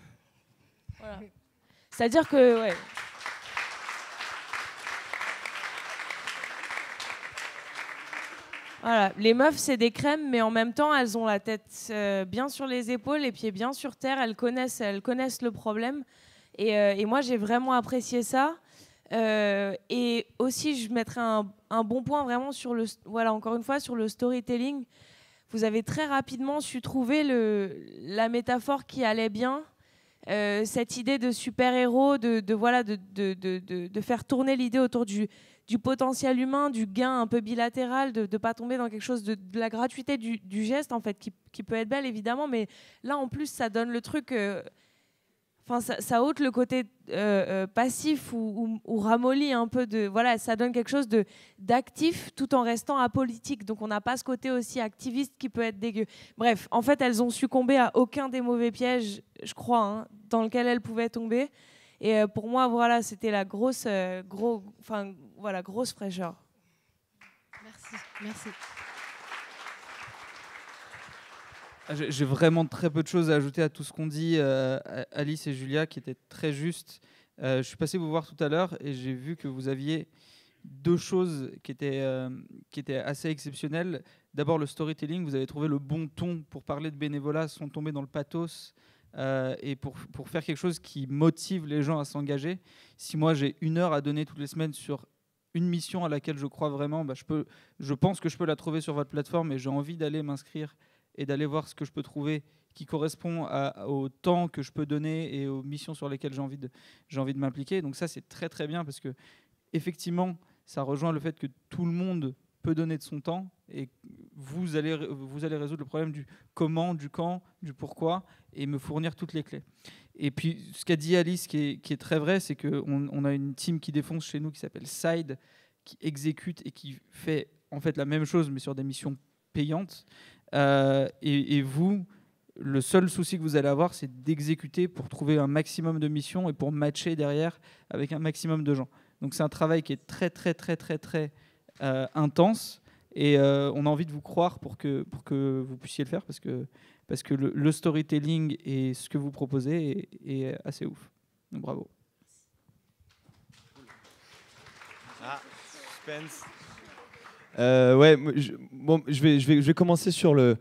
Voilà. C'est-à-dire que ouais. Voilà, les meufs c'est des crèmes, mais en même temps elles ont la tête bien sur les épaules, les pieds bien sur terre. Elles connaissent le problème. Et moi j'ai vraiment apprécié ça. Et aussi, je mettrai un bon point vraiment sur encore une fois, sur le storytelling. Vous avez très rapidement su trouver la métaphore qui allait bien. Cette idée de super-héros, de faire tourner l'idée autour du potentiel humain, du gain un peu bilatéral, de ne pas tomber dans quelque chose de la gratuité du geste, en fait, qui peut être belle, évidemment. Mais là, en plus, ça donne le truc... Enfin, ça ôte le côté passif ou ramolli un peu de... Voilà, ça donne quelque chose d'actif tout en restant apolitique. Donc, on n'a pas ce côté aussi activiste qui peut être dégueu. Bref, en fait, elles ont succombé à aucun des mauvais pièges, je crois, hein, dans lequel elles pouvaient tomber. Et pour moi, voilà, c'était la grosse fraîcheur. Merci. J'ai vraiment très peu de choses à ajouter à tout ce qu'ont dit Alice et Julia, qui étaient très justes. Je suis passé vous voir tout à l'heure et j'ai vu que vous aviez deux choses qui étaient assez exceptionnelles. D'abord, le storytelling. Vous avez trouvé le bon ton pour parler de bénévolat sans tomber dans le pathos et pour faire quelque chose qui motive les gens à s'engager. Si moi, j'ai 1 heure à donner toutes les semaines sur une mission à laquelle je crois vraiment, je pense que je peux la trouver sur votre plateforme et j'ai envie d'aller m'inscrire et d'aller voir ce que je peux trouver qui correspond au temps que je peux donner et aux missions sur lesquelles j'ai envie de m'impliquer. Donc ça, c'est très très bien parce que effectivement, ça rejoint le fait que tout le monde peut donner de son temps et vous allez résoudre le problème du comment, du quand, du pourquoi et me fournir toutes les clés. Et puis, ce qu'a dit Alice qui est très vrai, c'est qu'on a une team qui défonce chez nous qui s'appelle Side, qui exécute et qui fait en fait la même chose mais sur des missions payantes. Et vous, le seul souci que vous allez avoir, c'est d'exécuter pour trouver un maximum de missions et pour matcher derrière avec un maximum de gens. Donc c'est un travail qui est très très très très très intense et on a envie de vous croire pour que vous puissiez le faire parce que le storytelling et ce que vous proposez est assez ouf. Donc bravo. Ah, suspense. Ouais, je vais commencer sur le...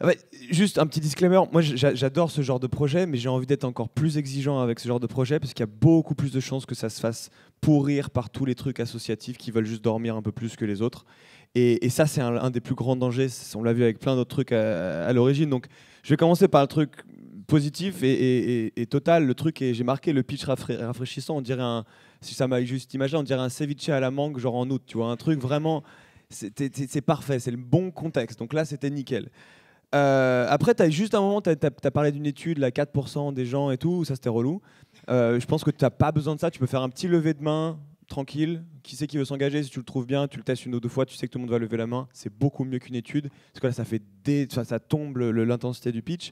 Ouais, juste un petit disclaimer, moi j'adore ce genre de projet, mais j'ai envie d'être encore plus exigeant avec ce genre de projet, parce qu'il y a beaucoup plus de chances que ça se fasse pourrir par tous les trucs associatifs qui veulent juste dormir un peu plus que les autres. Et ça, c'est un des plus grands dangers, on l'a vu avec plein d'autres trucs à l'origine. Donc je vais commencer par le truc positif et total. Le truc, et j'ai marqué le pitch rafraîchissant, on dirait si ça m'a juste imagé, on dirait un ceviche à la mangue, genre en août, tu vois, un truc vraiment... C'est parfait, c'est le bon contexte. Donc là, c'était nickel. Après, tu as juste un moment, tu as parlé d'une étude, là, 4% des gens et tout, ça c'était relou. Je pense que tu n'as pas besoin de ça, tu peux faire un petit lever de main, tranquille. Qui c'est qui veut s'engager? Si tu le trouves bien, tu le testes 1 ou 2 fois, tu sais que tout le monde va lever la main. C'est beaucoup mieux qu'une étude, parce que là, ça tombe l'intensité du pitch.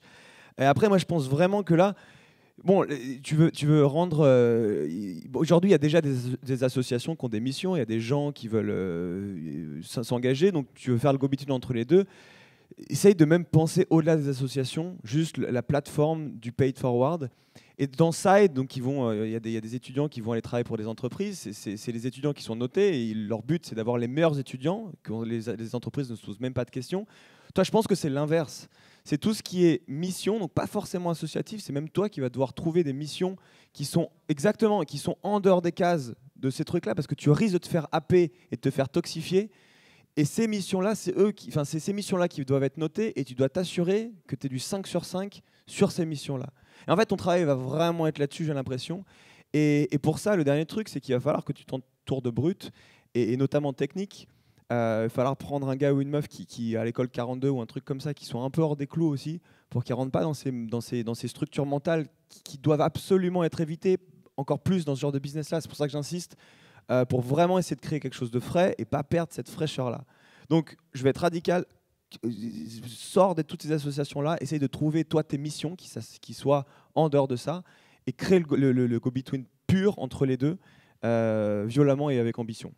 Et après, moi, je pense vraiment que là, bon, tu veux rendre... Aujourd'hui, il y a déjà des associations qui ont des missions, il y a des gens qui veulent s'engager, donc tu veux faire le go-between entre les deux. Essaye de même penser au-delà des associations, juste la plateforme du paid forward. Et dans Side, donc il y a des étudiants qui vont aller travailler pour des entreprises. C'est les étudiants qui sont notés et leur but, c'est d'avoir les meilleurs étudiants, que les entreprises ne se posent même pas de questions. Toi, je pense que c'est l'inverse. C'est tout ce qui est mission, donc pas forcément associatif. C'est même toi qui vas devoir trouver des missions qui sont en dehors des cases de ces trucs-là, parce que tu risques de te faire happer et de te faire toxifier. Et ces missions-là, c'est ces missions-là qui doivent être notées et tu dois t'assurer que tu es du 5 sur 5 sur ces missions-là. Et en fait, ton travail va vraiment être là-dessus, j'ai l'impression. Et pour ça, le dernier truc, c'est qu'il va falloir que tu t'entoures de brut, et notamment technique. Il va falloir prendre un gars ou une meuf qui à l'école 42 ou un truc comme ça, qui sont un peu hors des clous aussi, pour qu'ils ne rentrent pas dans ces structures mentales qui doivent absolument être évitées, encore plus dans ce genre de business-là. C'est pour ça que j'insiste. Pour vraiment essayer de créer quelque chose de frais et pas perdre cette fraîcheur-là. Donc, je vais être radical. sors de toutes ces associations-là, essaye de trouver, toi, tes missions qui soient en dehors de ça, et crée le go-between pur entre les deux, violemment et avec ambition.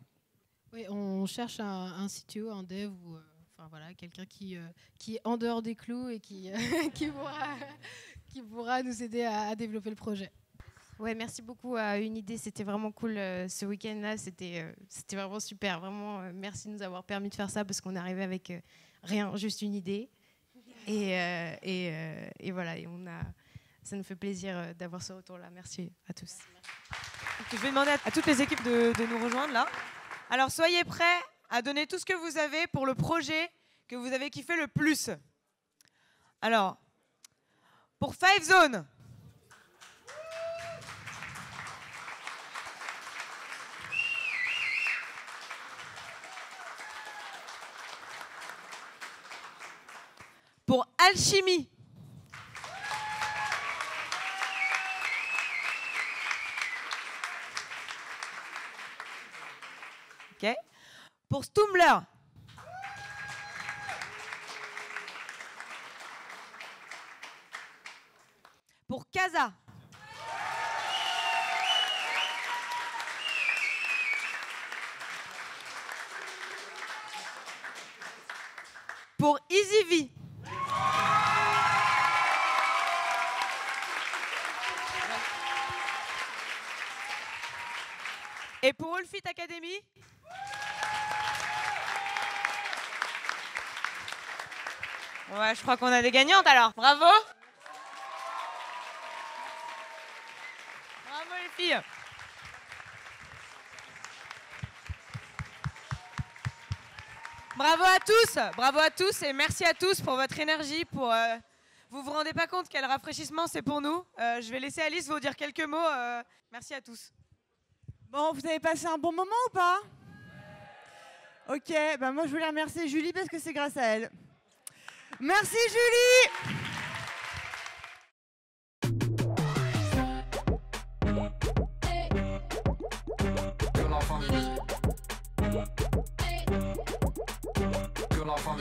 Oui, on cherche un CTO, un dev, ou enfin, voilà, quelqu'un qui est en dehors des clous et qui pourra nous aider à développer le projet. Ouais, merci beaucoup à Unidée, c'était vraiment cool ce week-end-là, c'était vraiment super, vraiment merci de nous avoir permis de faire ça parce qu'on est arrivé avec rien, juste une idée et voilà, et ça nous fait plaisir d'avoir ce retour-là, merci à tous. Donc, je vais demander à toutes les équipes de nous rejoindre là. Alors soyez prêts à donner tout ce que vous avez pour le projet que vous avez kiffé le plus. Alors, pour 5 Zone. Pour Alchimie. Ok. Pour Stumbler. Pour Casa. Pour EasyV. Et pour Allfit Academy. Ouais, je crois qu'on a des gagnantes alors. Bravo. Bravo les filles. Bravo à tous et merci à tous pour votre énergie. Vous vous rendez pas compte quel rafraîchissement c'est pour nous. Je vais laisser Alice vous dire quelques mots. Merci à tous. Bon, vous avez passé un bon moment ou pas? Ok, bah moi je voulais remercier Julie parce que c'est grâce à elle. Merci Julie. Que l'enfant